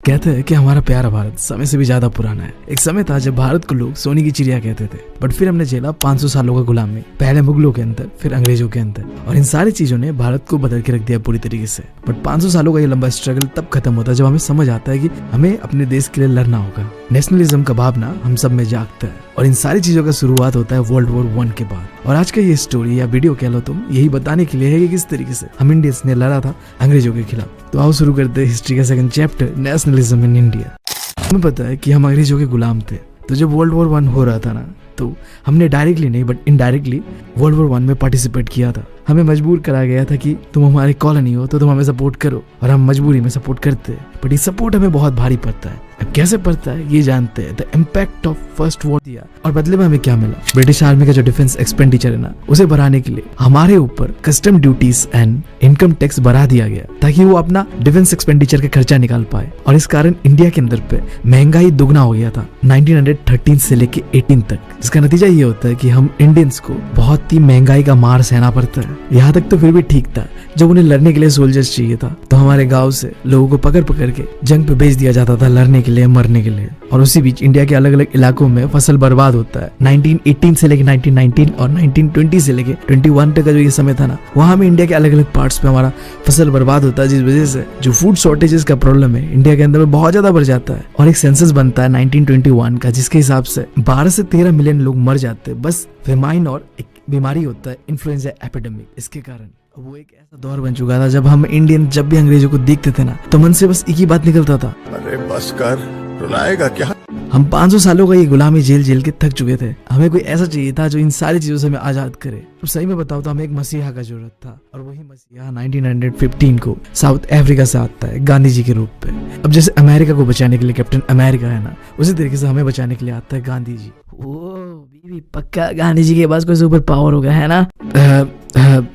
कहते हैं कि हमारा प्यारा भारत समय से भी ज्यादा पुराना है। एक समय था जब भारत को लोग सोने की चिड़िया कहते थे, बट फिर हमने झेला 500 सालों का गुलामी, पहले मुगलों के अंदर, फिर अंग्रेजों के अंदर, और इन सारी चीजों ने भारत को बदल के रख दिया पूरी तरीके से। बट 500 सालों का ये लंबा स्ट्रगल तब खत्म होता है जब हमें समझ आता है कि हमें अपने देश के लिए लड़ना होगा। नेशनलिज्म का भावना हम सब में जागता है, और इन सारी चीजों का शुरुआत होता है वर्ल्ड वॉर 1 के बाद। और आज का ये स्टोरी या वीडियो कह लो तुम, यही बताने के लिए है कि किस तरीके से हम इंडियंस ने लड़ा था अंग्रेजों के खिलाफ। तो आओ शुरू करते हैं हिस्ट्री का second chapter, nationalism in India. हमें पता है कि हम अंग्रेजों के गुलाम थे, तो जब वर्ल्ड वॉर 1 हो रहा था ना, तो हमने डायरेक्टली नहीं बट इनडायरेक्टली वर्ल्ड वॉर 1 में पार्टिसिपेट किया था। हमें मजबूर करा गया था कि तुम हमारी कॉलोनी हो तो तुम हमें सपोर्ट करो, और हम मजबूरी में सपोर्ट करते हैं। बट ये सपोर्ट हमें बहुत भारी पड़ता है। अब कैसे पड़ता है ये जानते हैं। The impact of first war दिया, और बदले में हमें क्या मिला? ब्रिटिश आर्मी का जो डिफेंस एक्सपेंडिचर है ना, उसे बढ़ाने के लिए हमारे ऊपर custom duties and income tax बढ़ा दिया गया ताकि वो अपना डिफेंस एक्सपेंडिचर का खर्चा निकाल पाए। और इस कारण इंडिया के अंदर पे महंगाई दुगना हो गया था 1913 से लेके 18 तक। जिसका नतीजा ये होता है कि हम इंडियंस को बहुत ही महंगाई का मार सहना पड़ता है। यहाँ तक तो फिर भी ठीक था, जब उन्हें लड़ने के लिए सोल्जर्स चाहिए था तो हमारे गांव से लोगों को पकड़ पकड़ के जंग पे भेज दिया जाता था, लड़ने के लिए, मरने के लिए। और उसी बीच इंडिया के अलग अलग इलाकों में फसल बर्बाद होता है। 1918 से लेके 1919 और 1920 से लेके 21 तक का जो ये समय था ना, वहां में इंडिया के अलग अलग पार्ट्स पे हमारा फसल बर्बाद होता है, जिस वजह से जो फूड शॉर्टेजेस का प्रॉब्लम है इंडिया के अंदर में बहुत ज्यादा बढ़ जाता है। और एक सेंसस बनता है 1921 का, जिसके हिसाब से 12 से 13 मिलियन लोग मर जाते हैं बस फेमाइन और एक बीमारी होता है इन्फ्लुएंजा एपिडेमिक, इसके कारण। वो एक ऐसा दौर बन चुका था जब हम इंडियन जब भी अंग्रेजों को देखते थे ना, तो मन से बस एक ही बात निकलता था, अरे बस कर, रुलाएगा क्या? हम 500 सालों का ये गुलामी झेल झेल के थक चुके थे। हमें कोई ऐसा चाहिए था जो इन सारी चीजों से हमें आजाद करे। तो सही में बताओ तो हमें एक मसीहा का जरूरत था, और वही मसीहा 1915 को साउथ अफ्रीका से आता है गांधी जी के रूप पे। अब जैसे अमेरिका को बचाने के लिए कैप्टन अमेरिका है ना, उसी तरीके से हमें बचाने के लिए आता है गांधी जी। ओ बीबी, पक्का गांधी जी के पास कोई सुपर पावर होगा, है ना?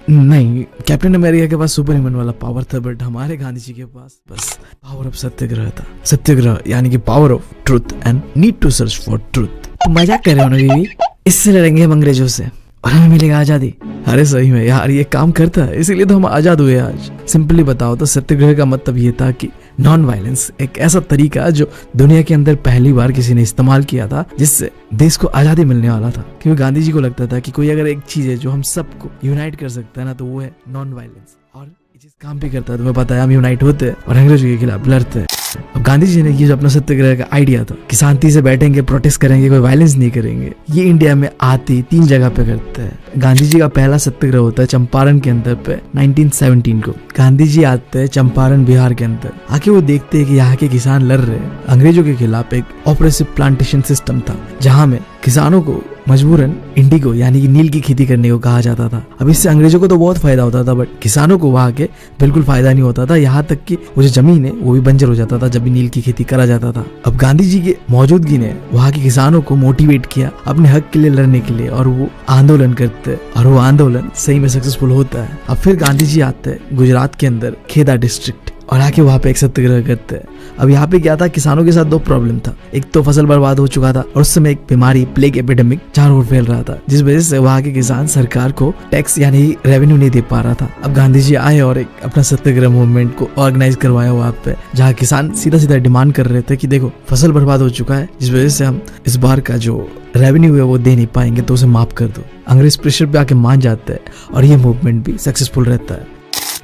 नहीं, कैप्टन अमेरिका के पास सुपर ह्यूमन वाला पावर था, बट हमारे गांधी जी के पास बस पावर ऑफ सत्याग्रह था। सत्याग्रह यानी कि power of truth and need to search for truth. तो मजाक कर रहे हो ना बीबी? इससे लड़ेंगे हम अंग्रेजों से और हमें मिलेगा आजादी। अरे सही में यार, ये काम करता है, इसीलिए तो हम आजाद हुए आज। सिंपली बताओ तो सत्याग्रह का मतलब ये था कि नॉन वायलेंस एक ऐसा तरीका जो दुनिया के अंदर पहली बार किसी ने इस्तेमाल किया था, जिससे देश को आजादी मिलने वाला था। क्योंकि गांधी जी को लगता था कि कोई अगर एक चीज है जो हम सबको यूनाइट कर सकता है ना, तो वो है नॉन वायलेंस। और ये चीज काम भी करता है। तुम्हें पता है, हम यूनाइट होते हैं और अंग्रेजों के खिलाफ लड़ते हैं। अब गांधी जी ने ये जो अपना सत्याग्रह का आइडिया था कि शांति से बैठेंगे, प्रोटेस्ट करेंगे, कोई वायलेंस नहीं करेंगे, ये इंडिया में आते 3 जगह पे करते हैं। गांधी जी का पहला सत्याग्रह होता है चंपारण के अंदर पे 1917 को। गांधी जी आते हैं चंपारण बिहार के अंदर। आके वो देखते हैं कि यहाँ के किसान लड़ रहे हैं अंग्रेजों के खिलाफ। एक ऑपरेसिव प्लांटेशन सिस्टम था जहाँ में किसानों को मजबूरन इंडिगो यानी कि नील की खेती करने को कहा जाता था। अब इससे अंग्रेजों को तो बहुत फायदा होता था, बट किसानों को वहाँ के बिल्कुल फायदा नहीं होता था। यहाँ तक कि वो जो जमीन है वो भी बंजर हो जाता था जब भी नील की खेती करा जाता था। अब गांधी जी की मौजूदगी ने वहाँ के किसानों को मोटिवेट किया अपने हक के लिए लड़ने के लिए, और वो आंदोलन करते, और वो आंदोलन सही में सक्सेसफुल होता है। अब फिर गांधी जी आते हैं गुजरात के अंदर खेदा डिस्ट्रिक्ट, और आके वहाँ पे एक सत्याग्रह करते हैं। अब यहाँ पे क्या था, किसानों के साथ 2 प्रॉब्लम था। एक तो फसल बर्बाद हो चुका था, और उस समय एक बीमारी प्लेग एपिडेमिक चारों ओर फैल रहा था, जिस वजह से वहाँ के किसान सरकार को टैक्स यानी रेवेन्यू नहीं दे पा रहा था। अब गांधी जी आए और एक अपना सत्याग्रह मूवमेंट को ऑर्गेनाइज करवाया वहाँ पे, जहाँ किसान सीधा सीधा डिमांड कर रहे थे कि देखो फसल बर्बाद हो चुका है, जिस वजह से हम इस बार का जो रेवेन्यू है वो दे नहीं पाएंगे, तो उसे माफ कर दो। अंग्रेज प्रेशर पे आके मान जाते हैं, और ये मूवमेंट भी सक्सेसफुल रहता है।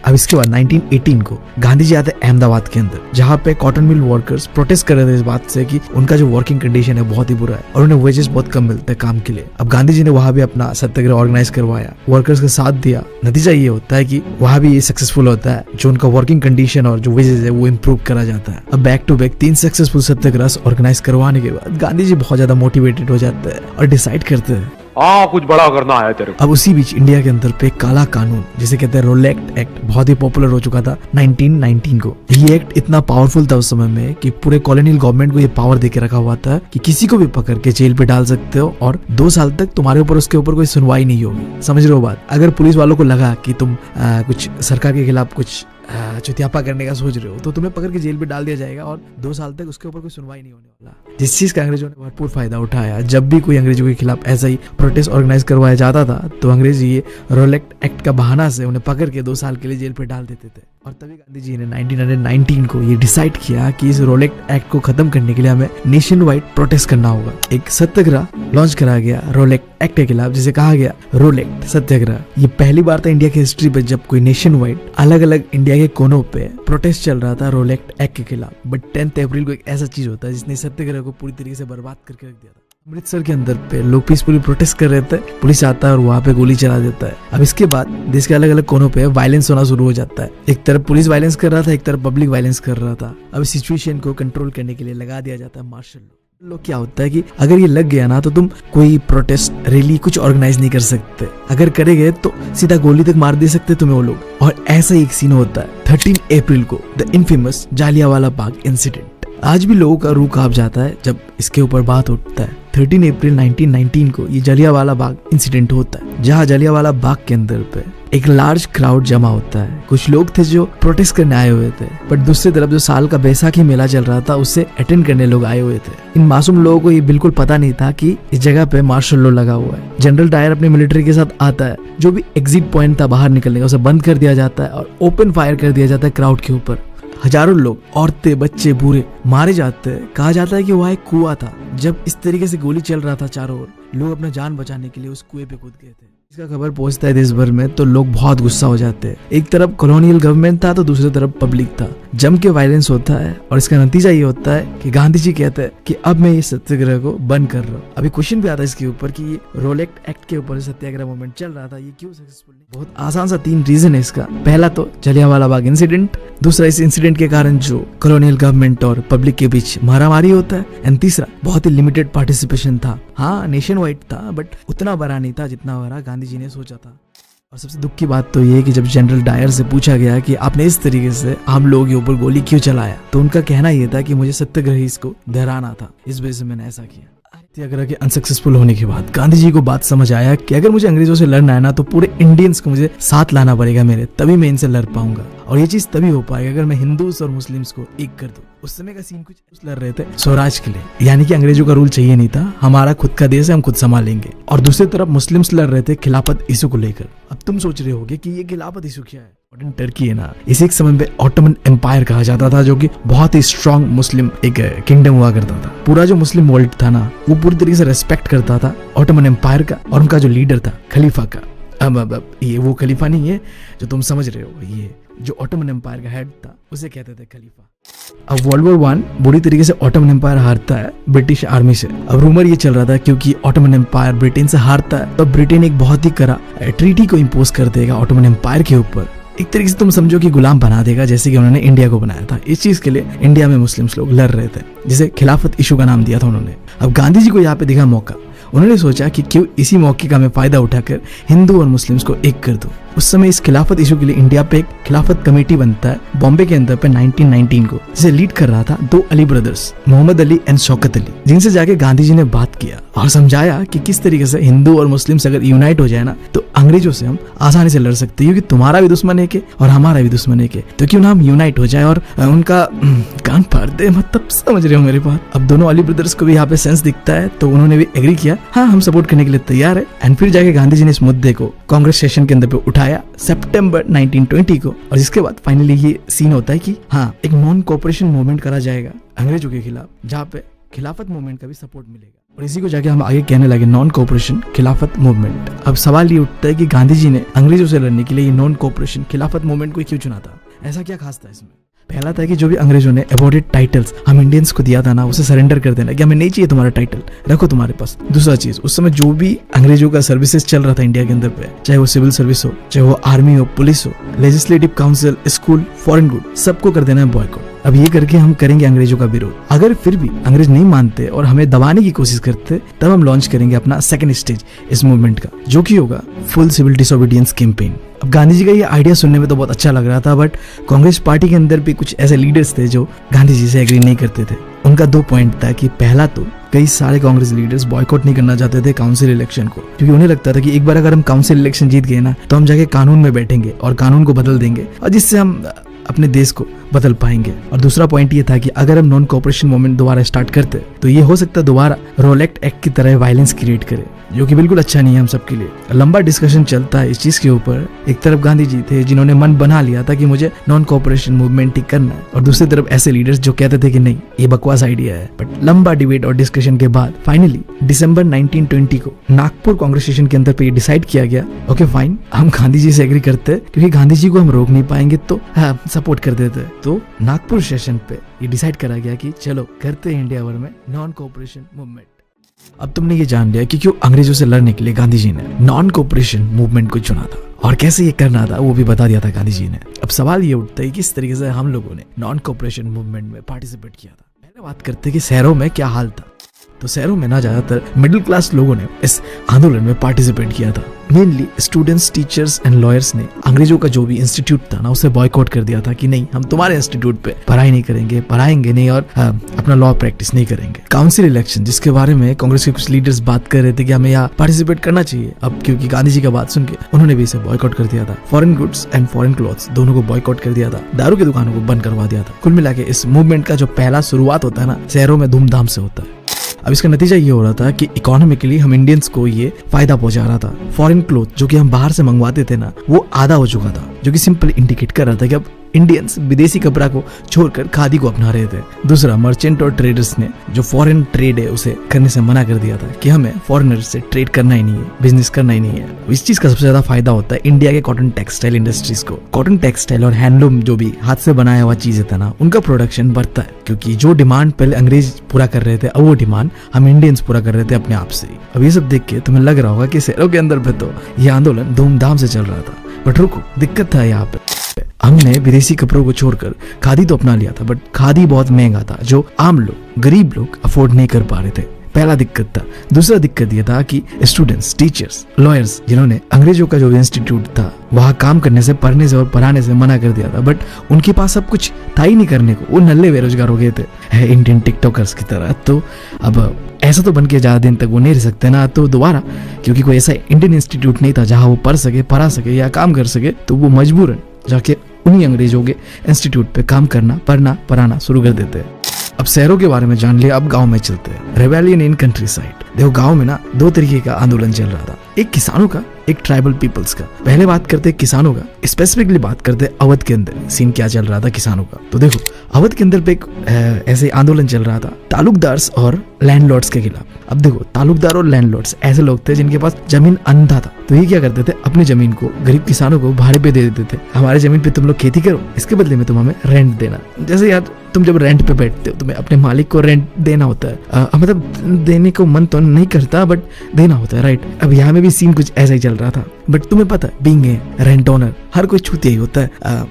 अब इसके बाद 1918 को गांधी जी आते हैं अहमदाबाद के अंदर, जहाँ पे कॉटन मिल वर्कर्स प्रोटेस्ट कर रहे थे इस बात से कि उनका जो वर्किंग कंडीशन है बहुत ही बुरा है, और उन्हें वेजेस बहुत कम मिलते हैं काम के लिए। अब गांधी जी ने वहाँ भी अपना सत्याग्रह ऑर्गेनाइज करवाया, वर्कर्स का साथ दिया। नतीजा ये होता है कि वहाँ भी ये सक्सेसफुल होता है, जो उनका वर्किंग कंडीशन और जो वेजेस है वो इम्प्रूव करा जाता है। अब back to back 3 successful satyagraha organise करवाने के बाद गांधी जी बहुत ज्यादा मोटिवेटेड हो जाते हैं और डिसाइड करते हैं कुछ बड़ा करना है तेरे को। अब उसी बीच इंडिया के अंदर पे काला कानून, जिसे कहते हैं रोलेक्ट एक्ट, बहुत ही पॉपुलर हो चुका था 1919 को। ये एक्ट इतना पावरफुल था उस समय में कि पूरे कॉलोनियल गवर्नमेंट को ये पावर देके रखा हुआ था कि किसी को भी पकड़ के जेल पे डाल सकते हो, और 2 साल तक तुम्हारे ऊपर उसके ऊपर कोई सुनवाई नहीं होगी। समझ रहे हो बात? अगर पुलिस वालों को लगा कि तुम कुछ सरकार के खिलाफ कुछ चुतियापा करने का सोच रहे हो तो तुम्हें पकड़ के जेल में डाल दिया जाएगा और 2 साल तक उसके ऊपर कोई सुनवाई नहीं होने वाला। जिस चीज का अंग्रेजों ने भरपूर फायदा उठाया, जब भी कोई अंग्रेजों के खिलाफ ऐसा ही प्रोटेस्ट ऑर्गेनाइज करवाया जाता था तो अंग्रेज ये रोलेक्ट एक्ट का बहाना से उन्हें पकड़ के 2 साल के लिए जेल पे डाल देते थे। और तभी गांधी जी ने 1919 को ये डिसाइड किया कि इस रोलेक्ट एक्ट को खत्म करने के लिए हमें नेशन वाइड प्रोटेस्ट करना होगा। एक सत्याग्रह लॉन्च करा गया रोलेक्ट एक्ट के खिलाफ, जिसे कहा गया रोलेक्ट सत्याग्रह। ये पहली बार था इंडिया की हिस्ट्री पे जब कोई नेशन वाइड अलग अलग इंडिया के कोनों पे प्रोटेस्ट चल रहा था रोलेक्ट एक्ट के खिलाफ। बट 10 अप्रैल को एक ऐसा चीज होता है जिसने सत्याग्रह को पूरी तरीके से बर्बाद करके रख दिया था। अमृतसर के अंदर पे लोग पीसफुली प्रोटेस्ट कर रहे थे, पुलिस आता है और वहां पे गोली चला देता है। अब इसके बाद देश के अलग अलग कोनों पे वायलेंस होना शुरू हो जाता है। एक तरफ पुलिस वायलेंस कर रहा था, एक तरफ पब्लिक वायलेंस कर रहा था। अब सिचुएशन को कंट्रोल करने के लिए लगा दिया जाता है मार्शल लॉ। क्या होता है कि अगर ये लग गया ना तो तुम कोई प्रोटेस्ट रैली कुछ ऑर्गेनाइज नहीं कर सकते, अगर करेंगे तो सीधा गोली तक मार दे सकते तुम्हें वो लोग। और ऐसा ही एक सीन होता है 13 अप्रैल को, the infamous Jallianwala Bagh incident. आज भी लोगों का रूह कांप जाता है जब इसके ऊपर बात उठता है। 13 अप्रैल 1919 को ये जालियांवाला बाग इंसिडेंट होता है, जहां जालियांवाला बाग के अंदर पे एक लार्ज क्राउड जमा होता है। कुछ लोग थे जो प्रोटेस्ट करने आए हुए थे, बट दूसरी तरफ जो साल का बैसाखी मेला चल रहा था उससे अटेंड करने लोग आए हुए थे। इन मासूम लोगों को ये बिल्कुल पता नहीं था कि इस जगह पे मार्शल लॉ लगा हुआ है। जनरल डायर अपनी मिलिट्री के साथ आता है, जो भी एग्जिट पॉइंट था बाहर निकलने का उसे बंद कर दिया जाता है और ओपन फायर कर दिया जाता है क्राउड के ऊपर। हजारों लोग, औरतें, बच्चे, बूढ़े मारे जाते हैं। कहा जाता है कि वहाँ एक कुआं था, जब इस तरीके से गोली चल रहा था चारों ओर, लोग अपना जान बचाने के लिए उस कुएं पे कूद गए थे। इसका खबर पहुंचता है देश भर में तो लोग बहुत गुस्सा हो जाते हैं। एक तरफ कॉलोनियल गवर्नमेंट था तो दूसरी तरफ पब्लिक था। जम के वायलेंस होता है और इसका नतीजा ये होता है कि गांधी जी कहते हैं कि अब मैं ये सत्याग्रह को बंद कर रहा हूँ। अभी क्वेश्चन भी आता है इसके ऊपर कि ये रोलेक्ट एक्ट के ऊपर सत्याग्रह मूवमेंट चल रहा था, ये क्यों सक्सेसफुल नहीं? बहुत आसान सा 3 रीजन है इसका। पहला तो जालियांवाला बाग इंसिडेंट, दूसरा इस इंसिडेंट के कारण जो कॉलोनियल गवर्नमेंट और पब्लिक के बीच मारामारी होता है, एंड तीसरा बहुत ही लिमिटेड पार्टिसिपेशन था। हाँ, नेशन वाइड था बट उतना बड़ा नहीं था जितना बड़ा गांधी जी ने सोचा था। और सबसे दुख की बात तो ये है कि जब जनरल डायर से पूछा गया कि आपने इस तरीके से आम लोगों के ऊपर गोली क्यों चलाया, तो उनका कहना ये था कि मुझे सत्याग्रही इसको दोहराना था, इस वजह से मैंने ऐसा किया। सत्याग्रह के अनसक्सेसफुल होने के बाद गांधी जी को बात समझ आया कि अगर मुझे अंग्रेजों से लड़ना है ना तो पूरे इंडियंस को मुझे साथ लाना पड़ेगा मेरे, तभी मैं इनसे लड़ पाऊंगा। और ये चीज तभी हो पाएगा अगर मैं हिंदूस और मुस्लिम्स को एक कर दूं। उस समय का सीन कुछ लड़ रहे थे स्वराज के लिए, यानी कि अंग्रेजों का रूल चाहिए नहीं था, हमारा खुद का देश है, हम खुद संभालेंगे। और दूसरी तरफ मुस्लिम्स लड़ रहे थे खिलाफत इशू को लेकर। अब तुम सोच रहे होगे कि ये खिलाफत इशू क्या है? मॉडर्न टर्की है ना, इसे एक समय पे ऑटोमन एम्पायर कहा जाता था, जो कि बहुत ही स्ट्रॉन्ग मुस्लिम एक किंगडम हुआ करता था। पूरा जो मुस्लिम वर्ल्ड था ना वो पूरी तरीके से रेस्पेक्ट करता था ऑटोमन एम्पायर का और उनका जो लीडर था खलीफा का। अब ये वो खलीफा नहीं है जो तुम समझ रहे हो, ये जो ऑटोमन एम्पायर का हेड था उसे कहते थे खलीफा। अब वर्ल्ड वॉर 1 बुरी तरीके से ऑटोमन एम्पायर हारता है ब्रिटिश आर्मी से। अब रूमर ये चल रहा था क्योंकि ऑटोमन एम्पायर ब्रिटेन से हारता है तो ब्रिटेन एक बहुत ही कड़ा ट्रीटी को इम्पोज कर देगा ऑटोमन एम्पायर के ऊपर। एक तरीके से तुम समझो कि गुलाम बना देगा, जैसे कि उन्होंने इंडिया को बनाया था। इस चीज के लिए इंडिया में मुस्लिम्स लोग लड़ रहे थे, जिसे खिलाफत इशू का नाम दिया था उन्होंने। अब गांधी जी को यहाँ पे दिखा मौका, उन्होंने सोचा कि क्यों इसी मौके का मैं फायदा उठाकर हिंदू और मुस्लिम्स को एक कर दूं। उस समय इस खिलाफत इशू के लिए इंडिया पे एक खिलाफत कमेटी बनता है बॉम्बे के अंदर पे 1919 को, जिसे लीड कर रहा था 2 अली ब्रदर्स, मोहम्मद अली एंड शौकत अली, जिनसे जाके गांधी जी ने बात किया और समझाया कि किस तरीके से हिंदू और मुस्लिम्स अगर यूनाइट हो जाए ना तो अंग्रेजों से हम आसानी से लड़ सकते हैं, क्योंकि तुम्हारा भी दुश्मन एक है और हमारा भी दुश्मन एक है, तो क्यों ना हम यूनाइट हो जाए और उनका कान फाड़ दे। मतलब समझ रहे हो मेरी बात? अब दोनों अली ब्रदर्स को भी यहाँ पे सेंस दिखता है तो उन्होंने भी एग्री किया, हाँ हम सपोर्ट करने के लिए तैयार है। एंड फिर जाके गांधी जी ने इस मुद्दे को कांग्रेस सेशन के अंदर पे उठाया सितंबर 1920 को। और इसके बाद फाइनली ये सीन होता है कि हाँ एक नॉन कोऑपरेशन मूवमेंट करा जाएगा अंग्रेजों के खिलाफ, जहाँ पे खिलाफत मूवमेंट का भी सपोर्ट मिलेगा। और इसी को जाके हम आगे कहने लगे नॉन कोऑपरेशन खिलाफत मूवमेंट। अब सवाल ये उठता है कि गांधी जी ने अंग्रेजों से लड़ने के लिए ये नॉन कोऑपरेशन खिलाफत मूवमेंट को क्यों चुना था? ऐसा क्या खास था इसमें? पहला था कि जो भी अंग्रेजों ने अबॉर्डेड टाइटल्स हम इंडियंस को दिया था ना उसे सरेंडर कर देना, कि हमें नहीं चाहिए तुम्हारा टाइटल, रखो तुम्हारे पास। दूसरा चीज, उस समय जो भी अंग्रेजों का सर्विसेज चल रहा था इंडिया के अंदर पे, चाहे वो सिविल सर्विस हो, चाहे वो आर्मी हो, पुलिस हो, legislative council, school, foreign good, सबको कर देना है बॉयकॉट। अब ये करके हम करेंगे अंग्रेजों का विरोध। अगर फिर भी अंग्रेज नहीं मानते और हमें दबाने की कोशिश करते तब हम लॉन्च करेंगे अपना सेकंड स्टेज इस मूवमेंट का, जो कि होगा फुल सिविल डिसोबीडियंस कैंपेन। अब गांधी जी का ये आइडिया सुनने में तो बहुत अच्छा लग रहा था, बट कांग्रेस पार्टी के अंदर भी कुछ ऐसे लीडर्स थे जो गांधी जी से एग्री नहीं करते थे। उनका 2 पॉइंट था कि पहला तो कई सारे कांग्रेस लीडर्स बॉयकॉट नहीं करना चाहते थे काउंसिल इलेक्शन को, क्योंकि उन्हें लगता था कि एक बार अगर हम काउंसिल इलेक्शन जीत गए ना तो हम जाके कानून में बैठेंगे और कानून को बदल देंगे और जिससे हम अपने देश को बदल पाएंगे। और दूसरा पॉइंट ये था कि अगर हम नॉन कोऑपरेशन मूवमेंट दोबारा स्टार्ट करते तो ये हो सकता है दोबारा रोलेक्ट एक्ट की तरह वायलेंस क्रिएट करे, जो कि बिल्कुल अच्छा नहीं है हम सबके लिए। लंबा डिस्कशन चलता है इस चीज के ऊपर। एक तरफ गांधी जी थे जिन्होंने मन बना लिया था कि मुझे नॉन कोऑपरेशन मूवमेंट ही करना है, और दूसरी तरफ ऐसे लीडर्स जो कहते थे कि नहीं ये बकवास आइडिया है। बट लंबा डिबेट और डिस्कशन के बाद फाइनली दिसंबर 1920 को नागपुर कांग्रेस सेशन के अंदर पे ये डिसाइड किया गया, ओके फाइन, हम गांधी जी से एग्री करते हैं, क्योंकि गांधी जी को हम रोक नहीं पाएंगे तो सपोर्ट कर देते। तो नागपुर सेशन पे ये डिसाइड करा गया कि चलो करते हैं इंडिया भर में नॉन कोऑपरेशन मूवमेंट। अब तुमने ये जान लिया कि क्यों अंग्रेजों से लड़ने के लिए गांधी जी ने नॉन कोऑपरेशन मूवमेंट को चुना था और कैसे ये करना था वो भी बता दिया था गांधी जी ने। अब सवाल ये उठता है किस तरीके से हम लोगों ने नॉन कोऑपरेशन मूवमेंट में पार्टिसिपेट किया था। पहले बात करते हैं कि शहरों में क्या हाल था। तो शहरों में ना ज्यादातर मिडिल क्लास लोगों ने इस आंदोलन में पार्टिसिपेट किया था। Mainly students, teachers and lawyers ने अंग्रेजों का जो भी इंस्टीट्यूट था ना उसे बॉयकॉट कर दिया था कि नहीं हम तुम्हारे इंस्टीट्यूट पे पढ़ाई नहीं करेंगे, पढ़ाएंगे नहीं और अपना लॉ प्रैक्टिस नहीं करेंगे। काउंसिल इलेक्शन जिसके बारे में कांग्रेस के कुछ लीडर्स बात कर रहे थे कि हमें यहाँ पार्टिसिपेट करना चाहिए, अब क्योंकि गांधी जी का बात सुन के उन्होंने भी इसे बॉयकॉट कर दिया था। Foreign goods and foreign clothes दोनों को बॉयकॉट कर दिया था। दारू की दुकानों को बंद करवा दिया था। कुल मिला के इस मूवमेंट का जो पहला शुरुआत होता है ना शहरों में धूमधाम से होता है। अब इसका नतीजा ये हो रहा था कि इकोनॉमिकली हम इंडियंस को ये फायदा पहुंचा रहा था। फॉरेन क्लोथ जो कि हम बाहर से मंगवाते थे ना वो आधा हो चुका था, जो कि सिंपल इंडिकेट कर रहा था कि अब इंडियंस विदेशी कपड़ा को छोड़कर खादी को अपना रहे थे। दूसरा, मर्चेंट और ट्रेडर्स ने जो फॉरेन ट्रेड है उसे करने से मना कर दिया था कि हमें फॉरेनर से ट्रेड करना ही नहीं है, बिजनेस करना ही नहीं है। इस चीज का सबसे ज्यादा फायदा होता है इंडिया के कॉटन टेक्सटाइल इंडस्ट्रीज को। कॉटन टेक्सटाइल और हैंडलूम जो भी हाथ से बनाया हुआ चीजें था ना उनका प्रोडक्शन बढ़ता है, क्योंकि जो डिमांड पहले अंग्रेज पूरा कर रहे थे अब वो डिमांड हम इंडियंस पूरा कर रहे थे अपने आप से। अब ये सब देख के तुम्हें लग रहा होगा कि शहरों के अंदर पे तो ये आंदोलन धूमधाम से चल रहा था। बट रुको, दिक्कत था यहाँ पे। हमने विदेशी कपड़ों को छोड़कर खादी तो अपना लिया था, बट खादी बहुत महंगा था जो आम लोग, गरीब लोग अफोर्ड नहीं कर पा रहे थे। पहला दिक्कत था। दूसरा दिक्कत यह था कि स्टूडेंट्स, टीचर्स, लॉयर्स जिन्होंने अंग्रेजों का जो इंस्टीट्यूट था वहां काम करने से, पढ़ने से और पढ़ाने से मना कर दिया था, बट उनके पास सब कुछ था ही नहीं करने को। वो नल्ले बेरोजगार हो गए थे इंडियन टिकटॉकर्स की तरह। तो अब ऐसा तो बन के ज्यादा दिन तक वो नहीं रह सकते ना, तो दोबारा क्योंकि कोई ऐसा इंडियन इंस्टीट्यूट नहीं था जहां वो पढ़ सके, पढ़ा सके या काम कर सके, तो वो मजबूरन जाके उन्हीं अंग्रेजों के इंस्टीट्यूट पे काम करना, पढ़ना, पढ़ाना शुरू कर देते हैं। अब शहरों के बारे में जान लिया, अब गांव में चलते हैं। Rebellion in country side. देखो गांव में ना दो तरीके का आंदोलन चल रहा था, एक किसानों का, एक ट्राइबल पीपल्स का। पहले बात करते हैं किसानों का, स्पेसिफिकली बात करते हैं अवध के अंदर सीन क्या चल रहा था किसानों का। तो देखो अवध के अंदर पे एक ऐसे आंदोलन चल रहा था तालुकदार्स और लैंडलॉर्ड्स के खिलाफ। अब देखो तालुकदार और लैंडलॉर्ड्स ऐसे लोग थे जिनके पास जमीन अंधा था, तो ये क्या करते थे अपनी जमीन को गरीब किसानों को भाड़े पे दे देते थे। हमारे जमीन पे तुम लोग खेती करो, इसके बदले में तुम हमें रेंट देना। जैसे यार तुम जब रेंट पे बैठते हो तुम्हें अपने मालिक को रेंट देना होता है, मतलब देने को मन तो नहीं करता बट देना होता है, राइट। अब यहाँ में भी सीन कुछ ऐसा ही चल रहा था। बट तुम्हें पता है बीइंग ए रेंट ओनर हर कोई छूते ही होता है।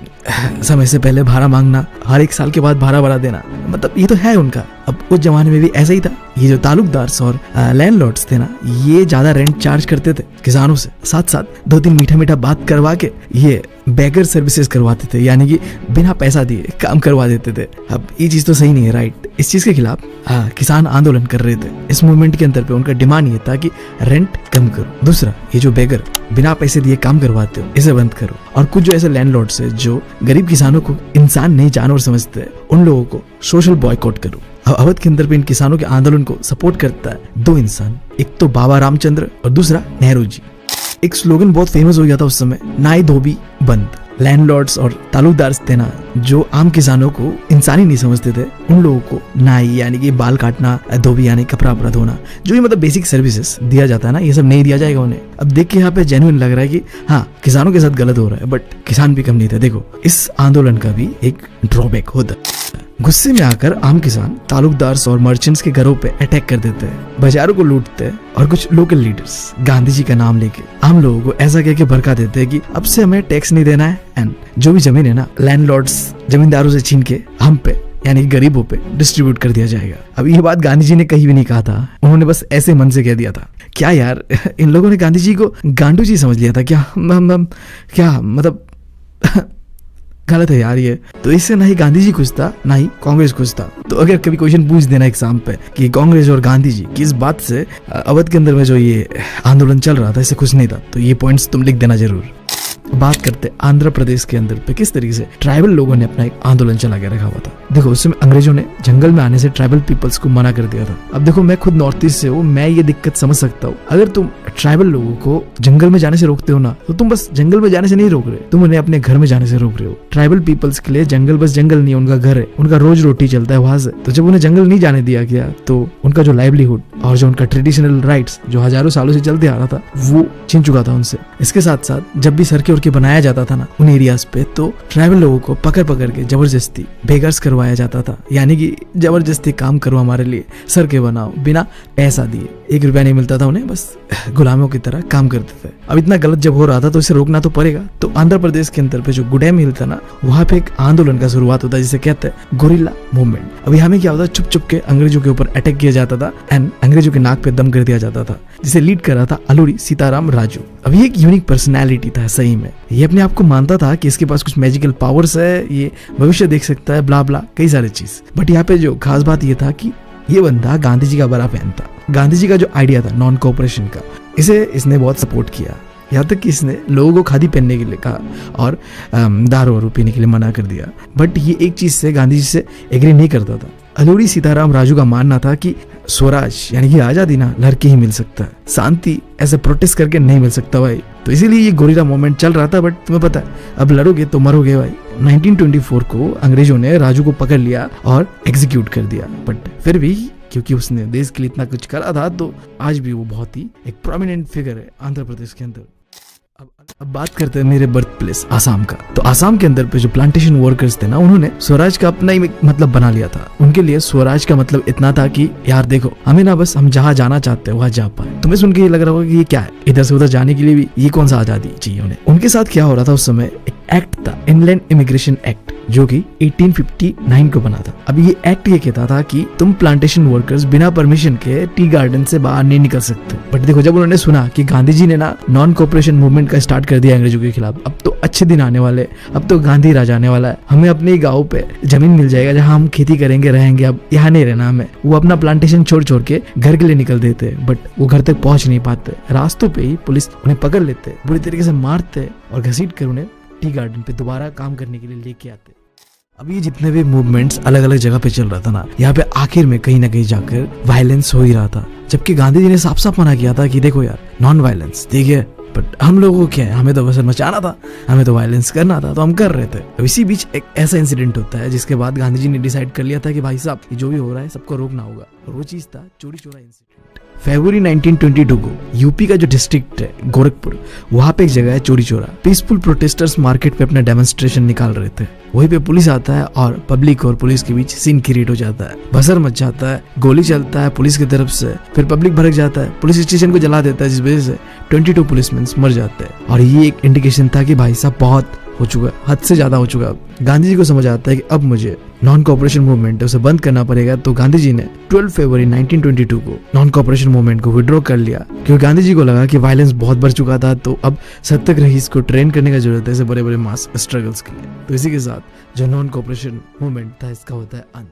समय से पहले भाड़ा मांगना, हर एक साल के बाद भाड़ा बढ़ा देना, मतलब ये तो है उनका। अब उस जमाने में भी ऐसा ही था। ये जो तालुकदार्स और लैंडलॉर्ड्स थे ना ये ज्यादा रेंट चार्ज करते थे किसानों से, साथ साथ दो तीन मीठा मीठा बात करवा के ये बेगर सर्विसेज करवाते थे, यानी कि बिना पैसा दिए काम करवा देते थे। अब ये चीज तो सही नहीं है, राइट। इस चीज के खिलाफ किसान आंदोलन कर रहे थे। इस मूवमेंट के अंदर पे उनका डिमांड ये था कि रेंट कम करो। दूसरा, ये जो बेगर बिना पैसे दिए काम करवाते हो इसे बंद करो। और कुछ जो ऐसे लैंडलॉर्ड्स है जो गरीब किसानों को इंसान नहीं जानवर समझते हैं, उन लोगों को सोशल बॉयकॉट करो। अवध के अंदर पे इन किसानों के आंदोलन को सपोर्ट करता है दो इंसान, एक तो बाबा रामचंद्र और दूसरा नेहरू जी। एक स्लोगन बहुत फेमस हो गया था उस समय, नाई धोबी बंद। लैंडलॉर्ड्स और तालुकदार्स थे ना जो आम किसानों को इंसानी नहीं समझते थे, उन लोगों को नाई यानी कि बाल काटना, धोबी यानी कपड़ा वपड़ा धोना, जो भी मतलब बेसिक सर्विसेज दिया जाता है ना, ये सब नहीं दिया जाएगा उन्हें। अब देख के यहाँ पे जेन्युइन लग रहा है कि हाँ किसानों के साथ गलत हो रहा है, बट किसान भी कम नहीं थे। देखो इस आंदोलन का भी एक ड्रॉबैक होता है। गुस्से में आकर आम किसान तालुकदार्स और मर्चेंट्स के घरों पे अटैक कर देते हैं, बाजारों को लूटते हैं और कुछ लोकल लीडर्स गांधी जी का नाम लेके आम लोगों को ऐसा कह के भड़का देते हैं कि अब से हमें टैक्स नहीं देना है एंड जो भी जमीन है ना लैंडलॉर्ड्स जमींदारों से छीन के हम पे यानी गरीबों पे डिस्ट्रीब्यूट कर दिया जाएगा। अब ये बात गांधी जी ने कहीं भी नहीं कहा था, उन्होंने बस ऐसे मन से कह दिया था। क्या यार इन लोगों ने गांधी जी को गांडू जी समझ लिया था क्या? क्या मतलब गलत है यार ये। तो इससे ना ही गांधी जी खुश था ना ही कांग्रेस खुश था। तो अगर कभी क्वेश्चन पूछ देना एग्जाम पे कि कांग्रेस और गांधी जी किस बात से अवध के अंदर में जो ये आंदोलन चल रहा था इससे खुश नहीं था, तो ये पॉइंट्स तुम लिख देना जरूर। बात करते आंध्र प्रदेश के अंदर पे किस तरीके से ट्राइबल लोगों ने अपना एक आंदोलन चला के रखा हुआ था। देखो उस समय अंग्रेजों ने जंगल में आने से ट्राइबल पीपल्स को मना कर दिया था। अब देखो मैं खुद नॉर्थ ईस्ट से हूँ, मैं ये दिक्कत समझ सकता हूँ। अगर तुम ट्राइबल लोगों को जंगल में जाने से रोकते हो ना, तो तुम बस जंगल में जाने से नहीं रोक रहे, तुम उन्हें अपने घर में जाने से रोक रहे हो। ट्राइबल पीपल्स के लिए जंगल बस जंगल नहीं है, उनका घर है, उनका रोज रोटी चलता है वहां से। तो जब उन्हें जंगल नहीं जाने दिया गया तो उनका जो लाइवलीहुड और जो उनका ट्रेडिशनल राइट्स जो हजारों सालों से चलते आ रहा था वो छीन चुका था उनसे। इसके साथ साथ जब भी सड़कें उड़के बनाया जाता था ना उन एरियाज पे, तो ट्राइबल लोगों को पकड़ पकड़ के जबरदस्ती बेगर्स करवाया जाता था, यानी कि जबरदस्ती काम करो हमारे लिए, सड़कें बनाओ, बिना पैसा दिए। 1 रुपया नहीं मिलता था उन्हें, बस गुलामों की तरह काम करते थे। अब इतना गलत जब हो रहा था तो इसे रोकना तो पड़ेगा। तो आंध्र प्रदेश के अंदर पे जो गुडेम हिल था ना, वहाँ पे एक आंदोलन का शुरुआत होता है जिसे कहते हैं गोरिल्ला मूवमेंट। अब यहाँ में क्या होता है, छुप छुप के अंग्रेजों के ऊपर अटैक किया जाता था एंड अंग्रेजों के नाक पे दम कर दिया जाता था, जिसे लीड कर रहा था अलूरी सीताराम राजू। अब ये एक यूनिक पर्सनैलिटी था सही में। ये अपने आप को मानता था कि इसके पास कुछ मैजिकल पावर्स है, ये भविष्य देख सकता है, ब्ला ब्ला कई सारी चीज। बट यहाँ पे जो खास बात ये था कि ये बंदा गांधी जी का बड़ा फैन था। गांधी जी का जो आइडिया था नॉन कोऑपरेशन का, इसे इसने बहुत सपोर्ट किया। यहाँ तक कि इसने लोगों को खादी पहनने के लिए कहा और दारू वारू पीने के लिए मना कर दिया। बट ये एक चीज से गांधी जी से एग्री नहीं करता था। अलूरी सीताराम राजू का मानना था कि स्वराज यानी कि आजादी ना लड़के ही मिल सकता है, शांति ऐसे प्रोटेस्ट करके नहीं मिल सकता भाई। तो इसीलिए ये गोरिल्ला मूवमेंट चल रहा था। बट तुम्हें पता है अब लड़ोगे तो मरोगे भाई। 1924 को अंग्रेजों ने राजू को पकड़ लिया और एग्जीक्यूट कर दिया। बट फिर भी क्योंकि उसने देश के लिए इतना कुछ करा था तो आज भी वो बहुत ही एक प्रोमिनेंट फिगर है आंध्र प्रदेश के अंदर। अब बात करते हैं मेरे बर्थ प्लेस आसाम का। तो आसाम के अंदर पे जो प्लांटेशन वर्कर्स थे ना, उन्होंने स्वराज का अपना ही मतलब बना लिया था। उनके लिए स्वराज का मतलब इतना था कि यार देखो हमें ना बस हम जहाँ जाना चाहते हैं वहां जा पाए। तुम्हें सुन के ये लग रहा होगा कि ये क्या है, इधर से उधर जाने के लिए भी ये कौन सा आजादी चाहिए उन्हें। उनके साथ क्या हो रहा था उस समय, एक एक्ट था इनलैंड इमिग्रेशन एक्ट, जो कि 1859 को बना था। अब ये एक्ट ये कहता था कि तुम प्लांटेशन वर्कर्स बिना परमिशन के टी गार्डन से बाहर नहीं निकल सकते। बट देखो जब उन्होंने सुना कि गांधी जी ने ना नॉन कोऑपरेशन मूवमेंट का स्टार्ट कर दिया अंग्रेजों के खिलाफ, अब तो अच्छे दिन आने वाले, अब तो गांधी राज आने वाला है, हमें अपने गाँव पे जमीन मिल जाएगा जहाँ हम खेती करेंगे रहेंगे, अब यहाँ नहीं रहना हमें। वो अपना प्लांटेशन छोड़ छोड़ के घर के लिए निकल देते, बट वो घर तक पहुंच नहीं पाते। रास्तों पे ही पुलिस उन्हें पकड़ लेते, बुरी तरीके से मारते और घसीट कर उन्हें टी गार्डन पे दोबारा काम करने के लिए लेके आते। अब ये जितने भी मूवमेंट्स अलग अलग जगह पे चल रहा था ना, यहाँ पे आखिर में कहीं ना कहीं जाकर वायलेंस हो ही रहा था। जबकि गांधी जी ने साफ साफ मना किया था कि देखो यार नॉन वायलेंस, ठीक है, बट हम लोगों को क्या है, हमें तो बस मचाना था, हमें तो वायलेंस करना था, तो हम कर रहे थे। अब इसी बीच एक ऐसा इंसिडेंट होता है जिसके बाद गांधी जी ने डिसाइड कर लिया था कि भाई साहब ये जो भी हो रहा है सबको रोकना होगा। और वो चीज था चोरी चोरा इंसिडेंट। फरवरी 1922 को यूपी का जो डिस्ट्रिक्ट है गोरखपुर, वहां पे एक जगह है चोरी चोरा। पीसफुल प्रोटेस्टर्स मार्केट पे अपना डेमोन्स्ट्रेशन निकाल रहे थे। वहीं पे पुलिस आता है और पब्लिक और पुलिस के बीच सीन क्रिएट हो जाता है, भसर मच जाता है, गोली चलता है पुलिस की तरफ से, फिर पब्लिक भड़क जाता है, पुलिस स्टेशन को जला देता है, जिस वजह से 22 पुलिसमैन मर जाते हैं। और ये एक इंडिकेशन था कि भाई साहब बहुत हो चुका है, हद से ज्यादा हो चुका है। गांधी जी को समझ आता है कि अब मुझे नॉन कोऑपरेशन मूवमेंट है उसे बंद करना पड़ेगा। तो गांधी जी ने 12 फरवरी 1922 को नॉन कोऑपरेशन मूवमेंट को विड्रॉ कर लिया, क्योंकि गांधी जी को लगा कि वायलेंस बहुत बढ़ चुका था, तो अब सत्याग्रही रईस को ट्रेन करने का जरूरत है ऐसे बड़े बड़े मास स्ट्रगल्स के लिए। तो इसी के साथ जो नॉन कोऑपरेशन मूवमेंट था इसका होता है अंत।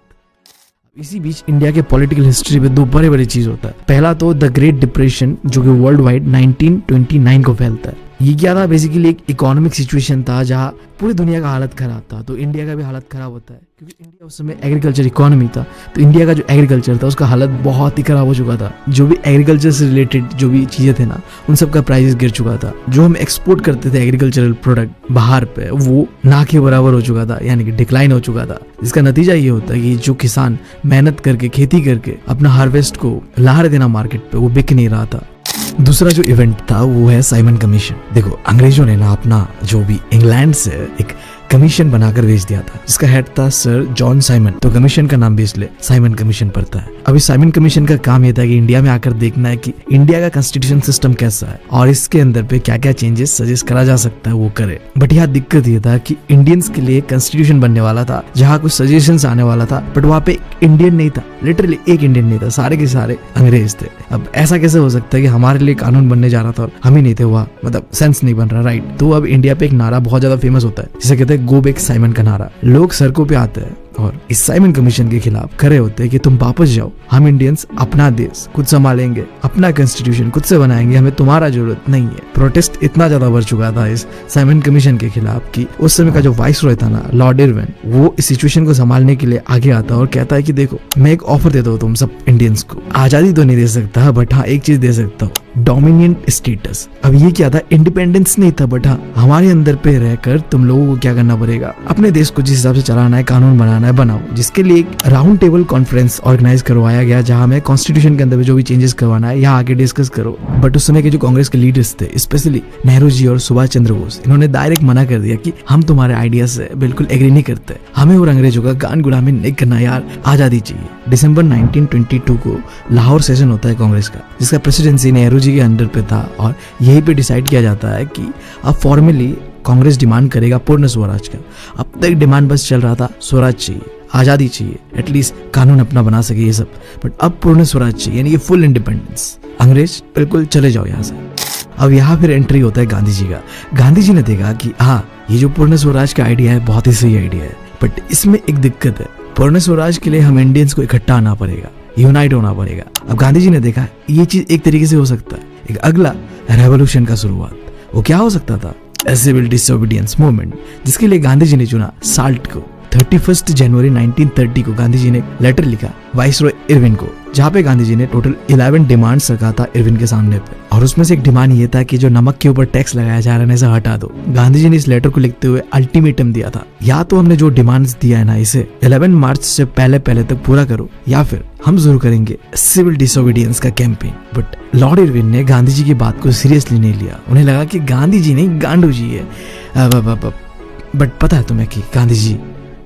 इसी बीच इंडिया के पॉलिटिकल हिस्ट्री में 2 बड़े बड़े चीज होता है। पहला तो द ग्रेट डिप्रेशन, जो कि वर्ल्ड वाइड 1929 को फैलता है। ये क्या था, बेसिकली एक इकोनॉमिक सिचुएशन था जहाँ पूरी दुनिया का हालत खराब था, तो इंडिया का भी हालत खराब होता है, क्योंकि इंडिया उस समय एग्रीकल्चर इकोनॉमी था। तो इंडिया का जो एग्रीकल्चर था उसका हालत बहुत ही खराब हो चुका था। जो भी एग्रीकल्चर से रिलेटेड जो भी चीजें थे ना, उन सब का प्राइस गिर चुका था। जो हम एक्सपोर्ट करते थे एग्रीकल्चरल प्रोडक्ट बाहर पे, वो ना के बराबर हो चुका था, यानी कि डिक्लाइन हो चुका था। इसका नतीजा ये होता है कि जो किसान मेहनत करके खेती करके अपना हार्वेस्ट को ला रहे थे ना मार्केट पे, वो बिक नहीं रहा था। दूसरा जो इवेंट था वो है साइमन कमीशन। देखो अंग्रेजों ने ना अपना जो भी इंग्लैंड से एक कमीशन बनाकर भेज दिया था, जिसका हेड था सर जॉन साइमन। तो कमीशन का नाम भी इसलिए साइमन कमीशन पड़ता है। अभी साइमन कमीशन का काम ये था कि इंडिया में आकर देखना है कि इंडिया का कॉन्स्टिट्यूशन सिस्टम कैसा है और इसके अंदर पे क्या क्या चेंजेस सजेस्ट करा जा सकता है वो करे। बट यहाँ दिक्कत ये था कि इंडियंस के लिए कॉन्स्टिट्यूशन बनने वाला था जहाँ कुछ सजेशंस आने वाला था, बट वहाँ पे इंडियन नहीं था, लिटरली एक इंडियन नहीं था, सारे के सारे अंग्रेज थे। अब ऐसा कैसे हो सकता है कि हमारे लिए कानून बनने जा रहा था और हम ही नहीं थे, वहाँ मतलब सेंस नहीं बन रहा, राइट। तो अब इंडिया पे एक नारा बहुत ज्यादा फेमस होता है जिसे कहते हैं गो बैक साइमन का नारा। लोग सड़कों पे आते हैं और इस साइमन कमीशन के खिलाफ खड़े होते कि तुम वापस जाओ, हम इंडियंस अपना देश खुद संभालेंगे, अपना कॉन्स्टिट्यूशन खुद से बनाएंगे, हमें तुम्हारा जरूरत नहीं है। प्रोटेस्ट इतना ज्यादा बढ़ चुका था इस साइमन कमीशन के खिलाफ कि उस समय का जो वाइस रॉय था ना, लॉर्ड इरविन, वो इस सिचुएशन को संभालने के लिए आगे आता है और कहता है कि देखो मैं एक ऑफर देता हूँ तुम सब इंडियंस को, आजादी तो नहीं दे सकता बट हाँ एक चीज दे सकता हूँ, डोमिनियन स्टेटस। अब ये क्या था, इंडिपेंडेंस नहीं था बट हाँ हमारे अंदर पे रहकर तुम लोगों को क्या करना पड़ेगा, अपने देश को जिस हिसाब से चलाना है, कानून बनाना है, बनाओ। जिसके लिए एक राउंड टेबल कॉन्फ्रेंस ऑर्गेनाइज करवाया गया जहां में कॉन्स्टिट्यूशन के अंदर जो भी चेंजेस करवाना है यहाँ आके डिस्कस करो। बट उस समय के जो कांग्रेस के लीडर्स थे, स्पेशली नेहरू जी और सुभाष चंद्र बोस, इन्होंने डायरेक्ट मना कर दिया कि हम तुम्हारे आइडिया से बिल्कुल एग्री नहीं करते, हमें और अंग्रेजों का गान गुलामी नहीं करना यार, आजादी चाहिए। दिसंबर 1922 को लाहौर सेशन होता है कांग्रेस का, जिसका प्रेसिडेंसी नेहरू जी के अंडर पे था और यही पे डिसाइड किया जाता है कि अब फॉर्मली कांग्रेस डिमांड करेगा पूर्ण स्वराज का। अब तक डिमांड बस चल रहा था स्वराज चाहिए, आजादी चाहिए, एटलीस्ट कानून अपना बना सके ये सब, बट अब पूर्ण स्वराज चाहिए, यानी कि फुल इंडिपेंडेंस। अंग्रेज बिल्कुल चले जाओ यहाँ से। अब यहाँ फिर एंट्री होता है गांधी जी का। गांधी जी ने देखा कि हाँ ये जो पूर्ण स्वराज का आइडिया है बहुत ही सही आइडिया है, बट इसमें एक दिक्कत है, पूर्ण स्वराज के लिए हम इंडियंस को इकट्ठा आना पड़ेगा, यूनाइट होना पड़ेगा। अब गांधी जी ने देखा ये चीज एक तरीके से हो सकता है, एक अगला रेवोल्यूशन का शुरुआत। वो क्या हो सकता था, सिविल डिसोबीडियंस मूवमेंट, जिसके लिए गांधी जी ने चुना साल्ट को। 31 जनवरी 1930 को गांधी जी ने लेटर लिखा वाइसरॉय इरविन को, जहाँ पे गांधी जी ने टोटल 11 डिमांड्स रखा था इरविन के सामने पे, और उसमें से एक डिमांड ये था कि जो नमक के ऊपर टैक्स लगाया जा रहा है इसे हटा दो। गांधी जी ने इस लेटर को लिखते हुए अल्टीमेटम दिया था, या तो हमने जो डिमांड्स दिया है ना इसे 11 मार्च से पहले तक पूरा करो, या फिर हम जरूर करेंगे सिविल डिसोबीडियंस का कैंपेन। बट लॉर्ड इरविन ने गांधी जी की बात को सीरियसली नहीं लिया। उन्हें लगा कि गांधी जी नहीं गांडू जी है। बट पता है तुम्हें कि गांधी जी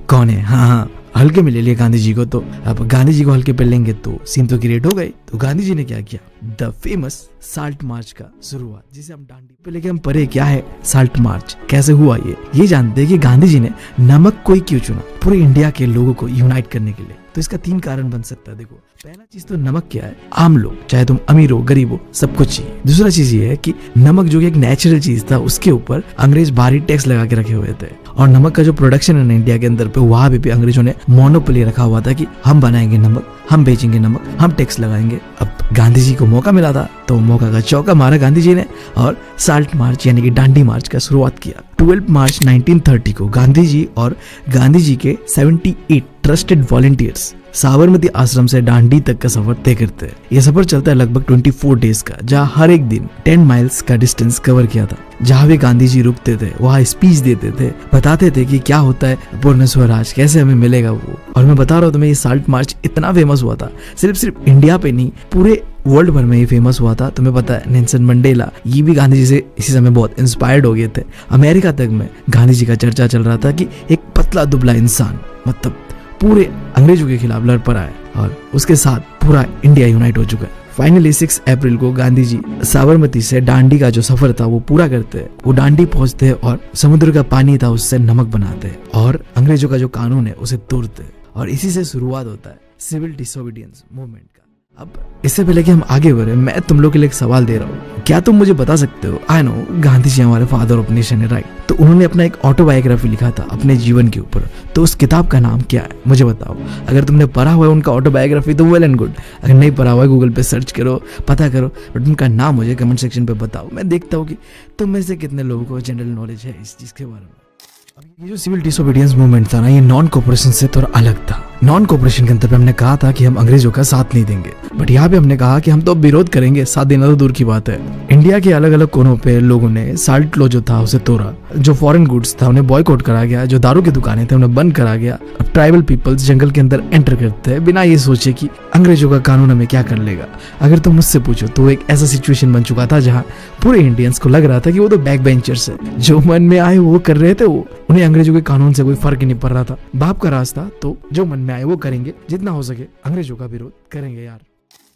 कौन है? हाँ, हल्के में ले लिया गांधी जी को। तो अब गांधी जी को हल्के पे लेंगे तो सीन तो क्रिएट हो गए। तो गांधी जी ने क्या किया, द फेमस साल्ट मार्च का शुरुआत, जिसे हम डांडी पे लेके हम पढ़े क्या है साल्ट मार्च, कैसे हुआ ये जानते हैं कि गांधी जी ने नमक को ही क्यों चुना पूरे इंडिया के लोगों को यूनाइट करने के लिए। तो इसका 3 कारण बन सकता है। देखो, पहला चीज तो नमक क्या है, आम लोग, चाहे तुम अमीर हो गरीब हो, सब कुछ चाहिए। दूसरा चीज ये है कि नमक जो कि एक नेचुरल चीज था, उसके ऊपर अंग्रेज भारी टैक्स लगा के रखे हुए थे, और नमक का जो प्रोडक्शन है इंडिया के अंदर पे, वहां भी अंग्रेजों ने मोनोपोली रखा हुआ था कि हम बनाएंगे नमक, हम बेचेंगे नमक, हम टैक्स लगाएंगे। अब गांधी जी को मौका मिला था तो मौका का चौका मारा गांधी जी ने और साल्ट मार्च यानी कि डांडी मार्च का शुरुआत किया। 12 मार्च 1930 को गांधी जी और गांधी जी के 78 ट्रस्टेड वॉलंटियर्स साबरमती आश्रम से डांडी तक का सफर तय करते हैं। यह सफर चलता है लगभग 24 डेज का, जहाँ हर एक दिन 10 माइल्स का डिस्टेंस कवर किया था। जहाँ भी गांधी जी रुकते थे वहाँ स्पीच देते थे, बताते थे कि क्या होता है पूर्ण स्वराज, कैसे हमें मिलेगा वो। और मैं बता रहा हूँ तुम्हें, ये साल्ट मार्च इतना फेमस हुआ था, सिर्फ इंडिया पे नहीं पूरे वर्ल्ड भर में ही फेमस हुआ था। तुम्हें पता है नेल्सन मंडेला ये भी गांधी जी से इसी समय बहुत इंस्पायर्ड हो गए थे। अमेरिका तक में गांधी जी का चर्चा चल रहा था कि एक पतला दुबला इंसान मतलब पूरे अंग्रेजों के खिलाफ लड़ पड़ा है, और उसके साथ पूरा इंडिया यूनाइट हो चुका है। फाइनली 6 अप्रैल को गांधी जी साबरमती से डांडी का जो सफर था वो पूरा करते हैं। वो डांडी पहुंचते हैं और समुद्र का पानी था उससे नमक बनाते हैं और अंग्रेजों का जो कानून है उसे तोड़ते हैं, और इसी से शुरुआत होता है सिविल डिसोबीडियंस मूवमेंट का। अब इससे पहले कि हम आगे बढ़े, मैं तुम लोग के लिए एक सवाल दे रहा हूँ, क्या तुम मुझे बता सकते हो? आई नो गांधी जी हमारे फादर ऑफ नेशन है, राइट? तो उन्होंने अपना एक ऑटोबायोग्राफी लिखा था अपने जीवन के ऊपर, तो उस किताब का नाम क्या है मुझे बताओ। अगर तुमने पढ़ा हुआ है उनका ऑटोबायोग्राफी तो वेल एंड गुड, अगर नहीं पढ़ा हुआ है गूगल पे सर्च करो, पता करो, बट उनका नाम मुझे कमेंट सेक्शन पे बताओ। मैं देखता हूँ कि तुम में से कितने लोगों को जनरल नॉलेज है इस चीज के बारे में। ये जो सिविल डिसोबीडियंस मूवमेंट था ना, ये नॉन कोऑपरेशन से थोड़ा अलग था। नॉन कोऑपरेशन के अंदर पे हमने कहा था कि हम अंग्रेजों का साथ नहीं देंगे, बट यहाँ पे हमने कहा कि हम तो विरोध करेंगे, साथ देना तो दूर की बात है। इंडिया के अलग अलग कोनों पे लोगों ने साल्ट लॉ जो था उसे तोड़ा, जो फॉरेन गुड्स था उन्हें बॉयकॉट करा गया, जो दारू की दुकानें थे उन्हें बंद करा गया। अब ट्राइबल पीपल्स जंगल के अंदर एंटर करते हैं बिना ये सोचे कि अंग्रेजों का कानून हमें क्या कर लेगा। अगर तुम मुझसे पूछो तो एक ऐसा सिचुएशन बन चुका था जहाँ पूरे इंडियंस को लग रहा था कि वो तो बैक बेंचर्स है, जो मन में आए वो कर रहे थे, वो उन्हें अंग्रेजों के कानून से कोई फर्क नहीं पड़ रहा था। बाप का रास्ता तो जो मन में आए वो करेंगे, जितना हो सके अंग्रेजों का विरोध करेंगे यार।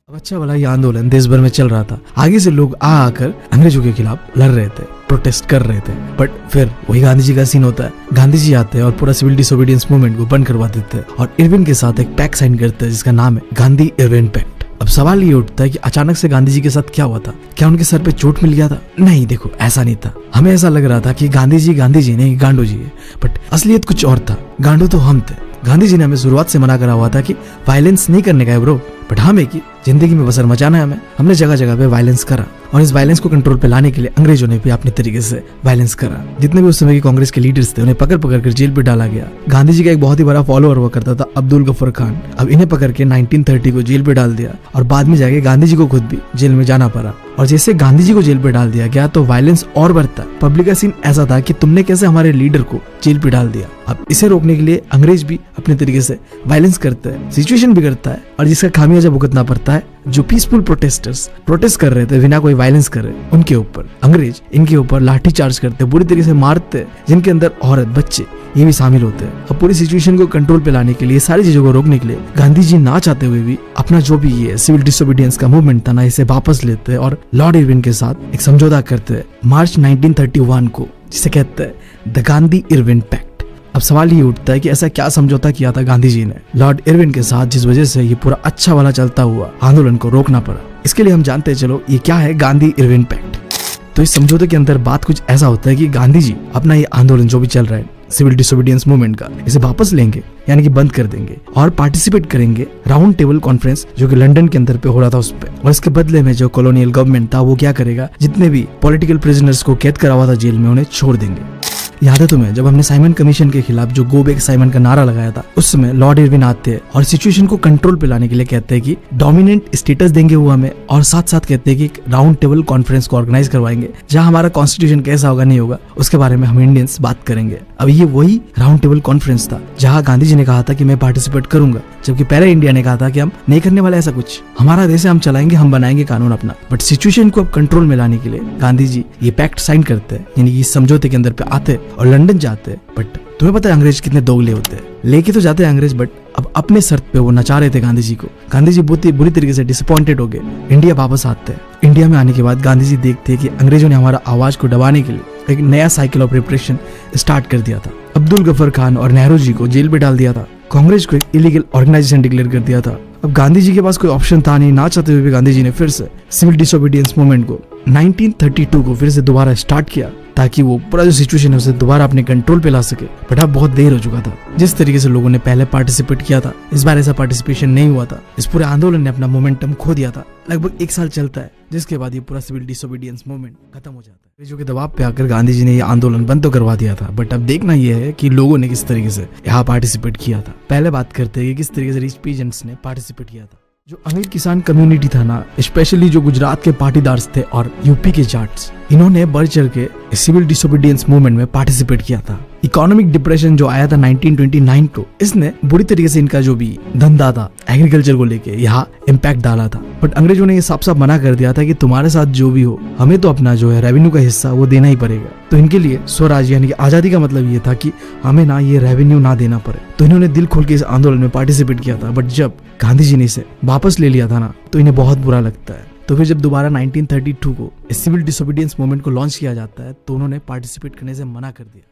अब अच्छा वाला ये आंदोलन देश भर में चल रहा था, आगे से लोग आकर अंग्रेजों के खिलाफ लड़ रहे थे, प्रोटेस्ट कर रहे थे। बट फिर वही गांधी जी का सीन होता है, गांधी जी आते हैं और पूरा सिविल डिसोबीडियंस मूवमेंट को बंद करवा देते हैं और इरविन के साथ एक पैक्ट साइन करते हैं जिसका नाम है गांधी इरविन पैक्ट। अब सवाल ये उठता है कि अचानक से गांधी जी के साथ क्या हुआ था? क्या उनके सर पे चोट मिल गया था? नहीं, देखो ऐसा नहीं था। हमें ऐसा लग रहा था कि गांधी जी नहीं गांडू जी है, बट असलियत कुछ और था। गांडू तो हम थे। गांधी जी ने हमें शुरुआत से मना करा हुआ था कि वायलेंस नहीं करने का है ब्रो, बट हमें कि जिंदगी में बसर मचाना है हमने जगह जगह पे वायलेंस करा, और इस वायलेंस को कंट्रोल पे लाने के लिए अंग्रेजों ने भी अपने तरीके से वायलेंस करा। जितने भी उस समय के कांग्रेस के लीडर्स थे उन्हें पकड़ पकड़ कर जेल पे डाला गया। गांधी जी का एक बहुत ही बड़ा फॉलोअर हुआ करता था अब्दुल गफर खान। अब इन्हें पकड़ के 1930 को जेल पे डाल दिया, और बाद में जाके गांधी जी को खुद भी जेल में जाना पड़ा। और जैसे गांधी जी को जेल पे डाल दिया गया तो वायलेंस और बढ़ता। पब्लिक का सीन ऐसा था कि तुमने कैसे हमारे लीडर को जेल पे डाल दिया। अब इसे रोकने के लिए अंग्रेज भी अपने तरीके से वायलेंस करते हैं, सिचुएशन बिगड़ता है, और जिसका खामियाजा भुगतना पड़ता है जो पीसफुल प्रोटेस्टर्स प्रोटेस्ट कर रहे थे बिना कोई वायलेंस करे उनके ऊपर। अंग्रेज इनके ऊपर लाठी चार्ज करते, बुरी तरीके से मारते, जिनके अंदर औरत बच्चे ये भी शामिल होते हैं। अब पूरी सिचुएशन को कंट्रोल पे लाने के लिए, सारी चीजों को रोकने के लिए गांधी जी ना चाहते हुए भी अपना जो भी ये सिविल डिसोबीडियंस का मूवमेंट था ना, इसे वापस लेते और लॉर्ड इरविन के साथ एक समझौता करते मार्च 1931 को, जिसे कहते हैं द गांधी इरविन पैक्ट। अब सवाल ये उठता है कि ऐसा क्या समझौता किया था गांधी जी ने लॉर्ड इरविन के साथ, जिस वजह से ये पूरा अच्छा वाला चलता हुआ आंदोलन को रोकना पड़ा। इसके लिए हम जानते हैं, चलो ये क्या है गांधी इरविन पैक्ट। तो इस समझौते के अंदर बात कुछ ऐसा होता है कि गांधी जी अपना ये आंदोलन जो भी चल रहा है सिविल डिसोबीडियंस मूवमेंट का, इसे वापस लेंगे, यानी कि बंद कर देंगे, और पार्टिसिपेट करेंगे राउंड टेबल कॉन्फ्रेंस जो कि लंदन के अंदर पे हो रहा था उस पे। और इसके बदले में जो कॉलोनियल गवर्नमेंट था वो क्या करेगा, जितने भी पॉलिटिकल प्रिजनर्स को कैद करा हुआ था जेल में उन्हें छोड़ देंगे। याद है तुम्हें जब हमने साइमन कमीशन के खिलाफ जो गो बैक साइमन का नारा लगाया था, उस समय लॉर्ड इरविन आते हैं और सिचुएशन को कंट्रोल पे लाने के लिए कहते हैं कि डोमिनेंट स्टेटस देंगे वो हमें, और साथ साथ कहते हैं कि राउंड टेबल कॉन्फ्रेंस को ऑर्गेनाइज करवाएंगे जहां हमारा कॉन्स्टिट्यूशन कैसा होगा नहीं होगा उसके बारे में हम इंडियंस बात करेंगे। अब ये वही राउंड टेबल कॉन्फ्रेंस था जहां गांधी जी ने कहा था कि मैं पार्टिसिपेट करूंगा, जबकि पहले इंडिया ने कहा था कि हम नहीं करने वाले ऐसा कुछ, हमारा देश है, हम चलाएंगे, हम बनाएंगे कानून अपना। बट सिचुएशन को अब कंट्रोल में लाने के लिए गांधी जी ये पैक्ट साइन करते हैं, यानी कि इस समझौते के अंदर पे आते और लंदन जाते। बट तुम्हें पता है अंग्रेज कितने दोगले होते हैं, लेके तो जाते हैं अंग्रेज, बट अब अपने शर्त पे वो नचा रहे थे गांधी जी को। गांधी जी बहुत ही बुरी तरीके से डिसअपॉइंटेड हो गए। इंडिया वापस आते हैं। इंडिया में आने के बाद गांधी जी देखते हैं कि अंग्रेजों ने हमारा आवाज को दबाने के लिए एक नया साइकिल ऑफ रिप्रेशन स्टार्ट कर दिया था। अब्दुल गफर खान और नेहरू जी को जेल में डाल दिया था, कांग्रेस को एक इलीगल ऑर्गेनाइजेशन डिक्लेयर कर दिया था। अब गांधी जी के पास कोई ऑप्शन था नहीं, ना चाहते हुए भी गांधी जी ने फिर से सिविल डिसोबीडियंस मूवमेंट को 1932 को फिर से दोबारा स्टार्ट किया, ताकि वो पूरा जो सिचुएशन है उसे दोबारा अपने कंट्रोल पे ला सके। बट अब बहुत देर हो चुका था। जिस तरीके से लोगों ने पहले पार्टिसिपेट किया था, इस बार ऐसा पार्टिसिपेशन नहीं हुआ था। इस पूरे आंदोलन ने अपना मोमेंटम खो दिया था। लगभग 1 साल चलता है, जिसके बाद ये पूरा सिविल डिसोबीडियंस मूवमेंट खत्म हो जाता है। जो के दबाव पे आकर गांधी जी ने ये आंदोलन बंद तो करवा दिया था, बट अब देखना यह है कि लोगों ने किस तरीके से यहाँ पार्टिसिपेट किया था। पहले बात करते हैं कि किस तरीके से रिच पीजेंट्स ने पार्टिसिपेट किया था। जो अमीर किसान कम्युनिटी था ना, स्पेशली जो गुजरात के पाटीदार्स थे और यूपी के जाट्स, इन्होंने बढ़ चढ़ के सिविल डिसोबीडियंस मूवमेंट में पार्टिसिपेट किया था। इकोनॉमिक डिप्रेशन जो आया था 1929 को, इसने बुरी तरीके से इनका जो भी धंधा था एग्रीकल्चर को लेके यहाँ इम्पैक्ट डाला था। बट अंग्रेजों ने ये साफ साफ मना कर दिया था कि तुम्हारे साथ जो भी हो, हमें तो अपना जो है रेवेन्यू का हिस्सा वो देना ही पड़ेगा। तो इनके लिए स्वराज यानी कि आजादी का मतलब ये था कि हमें ना ये रेवेन्यू ना देना पड़े। तो इन्होंने दिल खोल के इस आंदोलन में पार्टिसिपेट किया था। बट जब गांधी जी ने इसे वापस ले लिया था ना, तो इन्हें बहुत बुरा लगता है। तो फिर जब दोबारा 1932 को सिविल डिसोबीडियंस मूवमेंट को लॉन्च किया जाता है, तो उन्होंने पार्टिसिपेट करने से मना कर दिया।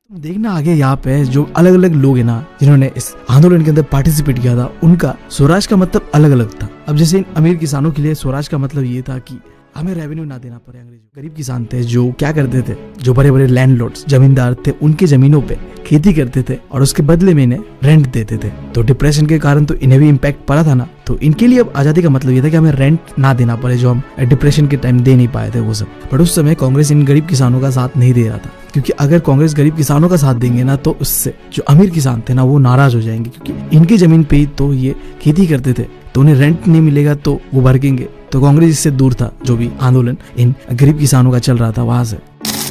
अब देखना आगे यहाँ पे जो अलग अलग लोग हैं ना, जिन्होंने इस आंदोलन के अंदर पार्टिसिपेट किया था, उनका स्वराज का मतलब अलग अलग था। अब जैसे इन अमीर किसानों के लिए स्वराज का मतलब ये था कि हमें रेवेन्यू ना देना पड़े अंग्रेजों। गरीब किसान थे जो क्या करते थे, जो बड़े बड़े लैंडलॉर्ड्स जमींदार थे, उनके जमीनों पे खेती करते थे और उसके बदले में इन्हें रेंट देते थे। तो डिप्रेशन के कारण तो इन्हें भी इम्पैक्ट पड़ा था ना, तो इनके लिए अब आजादी का मतलब ये था कि हमें रेंट ना देना पड़े, जो हम डिप्रेशन के टाइम दे नहीं पाए थे वो सब। बट उस समय कांग्रेस इन गरीब किसानों का साथ नहीं दे रहा था, क्योंकि अगर कांग्रेस गरीब किसानों का साथ देंगे ना, तो उससे जो अमीर किसान थे ना वो नाराज हो जाएंगे, क्योंकि इनकी जमीन पे ही तो ये खेती करते थे, तो उन्हें रेंट नहीं मिलेगा तो वो भड़केंगे। तो कांग्रेस इससे दूर था, जो भी आंदोलन इन गरीब किसानों का चल रहा था वहां से।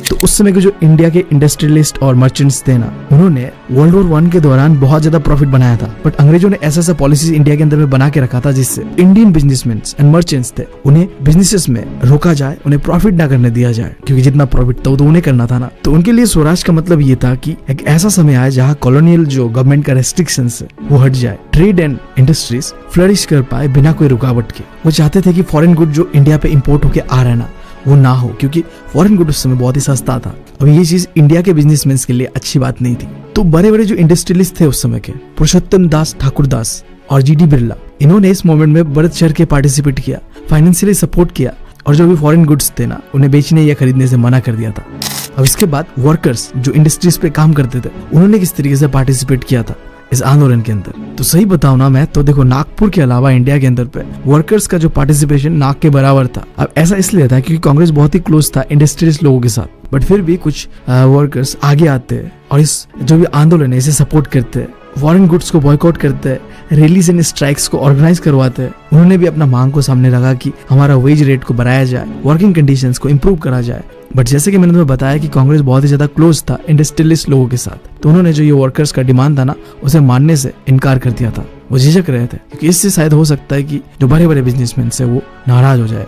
तो उस समय के जो इंडिया के इंडस्ट्रियलिस्ट और मर्चेंट्स थे ना, उन्होंने वर्ल्ड वॉर 1 के दौरान बहुत ज्यादा प्रॉफिट बनाया था। बट अंग्रेजों ने ऐसा पॉलिसीज इंडिया के अंदर में बना के रखा था जिससे इंडियन बिजनेसमैन एंड मर्चेंट्स थे, उन्हें बिजनेसेस में रोका जाए, उन्हें प्रॉफिट ना करने दिया जाए, क्योंकि जितना प्रॉफिट था वो तो उन्हें करना था ना। तो उनके लिए स्वराज का मतलब ये था कि एक ऐसा समय आए जहाँ कॉलोनियल जो गवर्नमेंट का रेस्ट्रिक्शंस है वो हट जाए, ट्रेड एंड इंडस्ट्रीज फ्लरिश कर पाए बिना कोई रुकावट के। वो चाहते थे कि फॉरेन गुड जो इंडिया पे इम्पोर्ट होके आ रहा है ना, वो ना हो, क्योंकि फॉरेन गुड उस समय बहुत ही सस्ता था। अब ये चीज इंडिया के बिजनेसमैन के लिए अच्छी बात नहीं थी। तो बड़े बड़े जो इंडस्ट्रियलिस्ट थे उस समय के, पुरुषोत्तम दास ठाकुर दास और जीडी बिरला, इन्होंने इस मूवमेंट में बढ़ चढ़ के पार्टिसिपेट किया, फाइनेंशियली सपोर्ट किया और जो भी फॉरेन गुड्स थे ना उन्हें बेचने या खरीदने से मना कर दिया था। अब इसके बाद वर्कर्स जो इंडस्ट्रीज पे काम करते थे उन्होंने किस तरीके से पार्टिसिपेट किया था इस आंदोलन के अंदर, तो सही बताऊं ना मैं तो देखो नागपुर के अलावा इंडिया के अंदर पे वर्कर्स का जो पार्टिसिपेशन नाक के बराबर था। अब ऐसा इसलिए था क्योंकि कांग्रेस बहुत ही क्लोज था इंडस्ट्रियलिस्ट लोगों के साथ, बट फिर भी कुछ वर्कर्स आगे आते हैं और इस जो भी आंदोलन है इसे सपोर्ट करते हैं, फॉरेन गुड्स को बॉयकॉट करते हैं, रैलीज एंड स्ट्राइक्स को ऑर्गेनाइज करवाते हैं। उन्होंने भी अपना मांग को सामने रखा कि हमारा वेज रेट को बढ़ाया जाए, वर्किंग कंडीशंस को इम्प्रूव करा जाए। बट जैसे कि मैंने तुम्हें बताया कि कांग्रेस बहुत ही ज्यादा क्लोज था इंडस्ट्रियलिस्ट लोगों के साथ, तो उन्होंने जो ये वर्कर्स का डिमांड था ना उसे मानने से इनकार कर दिया था। वो झिझक रहे थे क्योंकि इससे शायद हो सकता है कि जो बड़े बड़े बिजनेसमैन से वो नाराज हो जाए।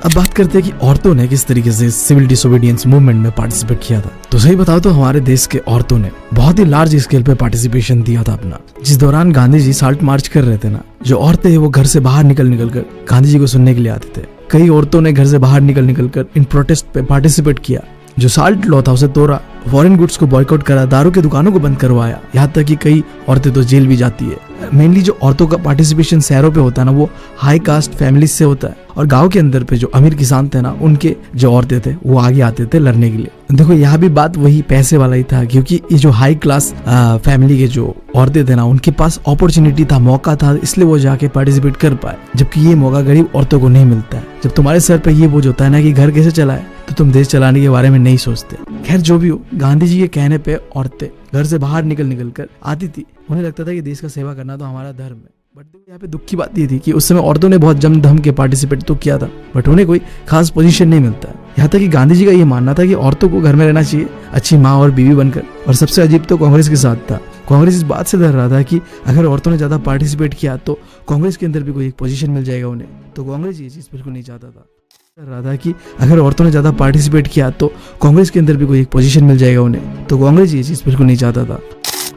अब बात करते हैं कि औरतों ने किस तरीके से सिविल डिसोबीडियंस मूवमेंट में पार्टिसिपेट किया था। तो सही बताओ तो हमारे देश के औरतों ने बहुत ही लार्ज स्केल पे पार्टिसिपेशन दिया था अपना। जिस दौरान गांधी जी साल्ट मार्च कर रहे थे ना, जो औरतें वो घर से बाहर निकल कर गांधी जी को सुनने के लिए आते थे। कई औरतों ने घर से बाहर निकल कर इन प्रोटेस्ट पे पार्टिसिपेट किया। जो साल्ट लॉ था उसे तोड़ा, फॉरेन गुड्स को बॉयकॉट करा, दारू की दुकानों को बंद करवाया, यहाँ तक कि कई औरतें तो जेल भी जाती है। मेनली जो औरतों का पार्टिसिपेशन शहरों पे होता है ना वो हाई कास्ट फैमिलीज से होता है, और गांव के अंदर पे जो अमीर किसान थे ना उनके जो औरतें थे वो आगे आते थे लड़ने के लिए। देखो यहाँ भी बात वही पैसे वाला ही था, क्योंकि ये जो हाई क्लास फैमिली के जो औरतें थे ना उनके पास अपॉर्चुनिटी था, मौका था, इसलिए वो जाके पार्टिसिपेट कर पाए, जबकि ये मौका गरीब औरतों को नहीं मिलता है। जब तुम्हारे सर पे ये बोझ होता है ना कि घर कैसे चलाए, तो तुम देश चलाने के बारे में नहीं सोचते। खैर जो भी हो, गांधी जी के कहने पे औरतें घर से बाहर निकल कर आती थी। उन्हें लगता था कि देश का सेवा करना तो हमारा धर्म है। बट यहाँ पे दुख की बात ये थी कि उस समय औरतों ने बहुत जम धम के पार्टिसिपेट तो किया था, बट उन्हें कोई खास पोजीशन नहीं मिलता है। यहाँ तक कि गांधी जी का ये मानना था कि औरतों को घर में रहना चाहिए, अच्छी माँ और बीवी बनकर। और सबसे अजीब तो कांग्रेस के साथ था। कांग्रेस इस बात से डर रहा था कि अगर औरतों ने ज्यादा पार्टिसिपेट किया तो कांग्रेस के अंदर भी कोई एक पोजीशन मिल जाएगा उन्हें। तो कांग्रेस ये चीज बिल्कुल नहीं चाहता था। डर रहा था कि अगर औरतों ने ज्यादा पार्टिसिपेट किया तो कांग्रेस के अंदर भी कोई एक पोजीशन मिल जाएगा उन्हें। तो कांग्रेस ये चीज बिल्कुल नहीं चाहता था।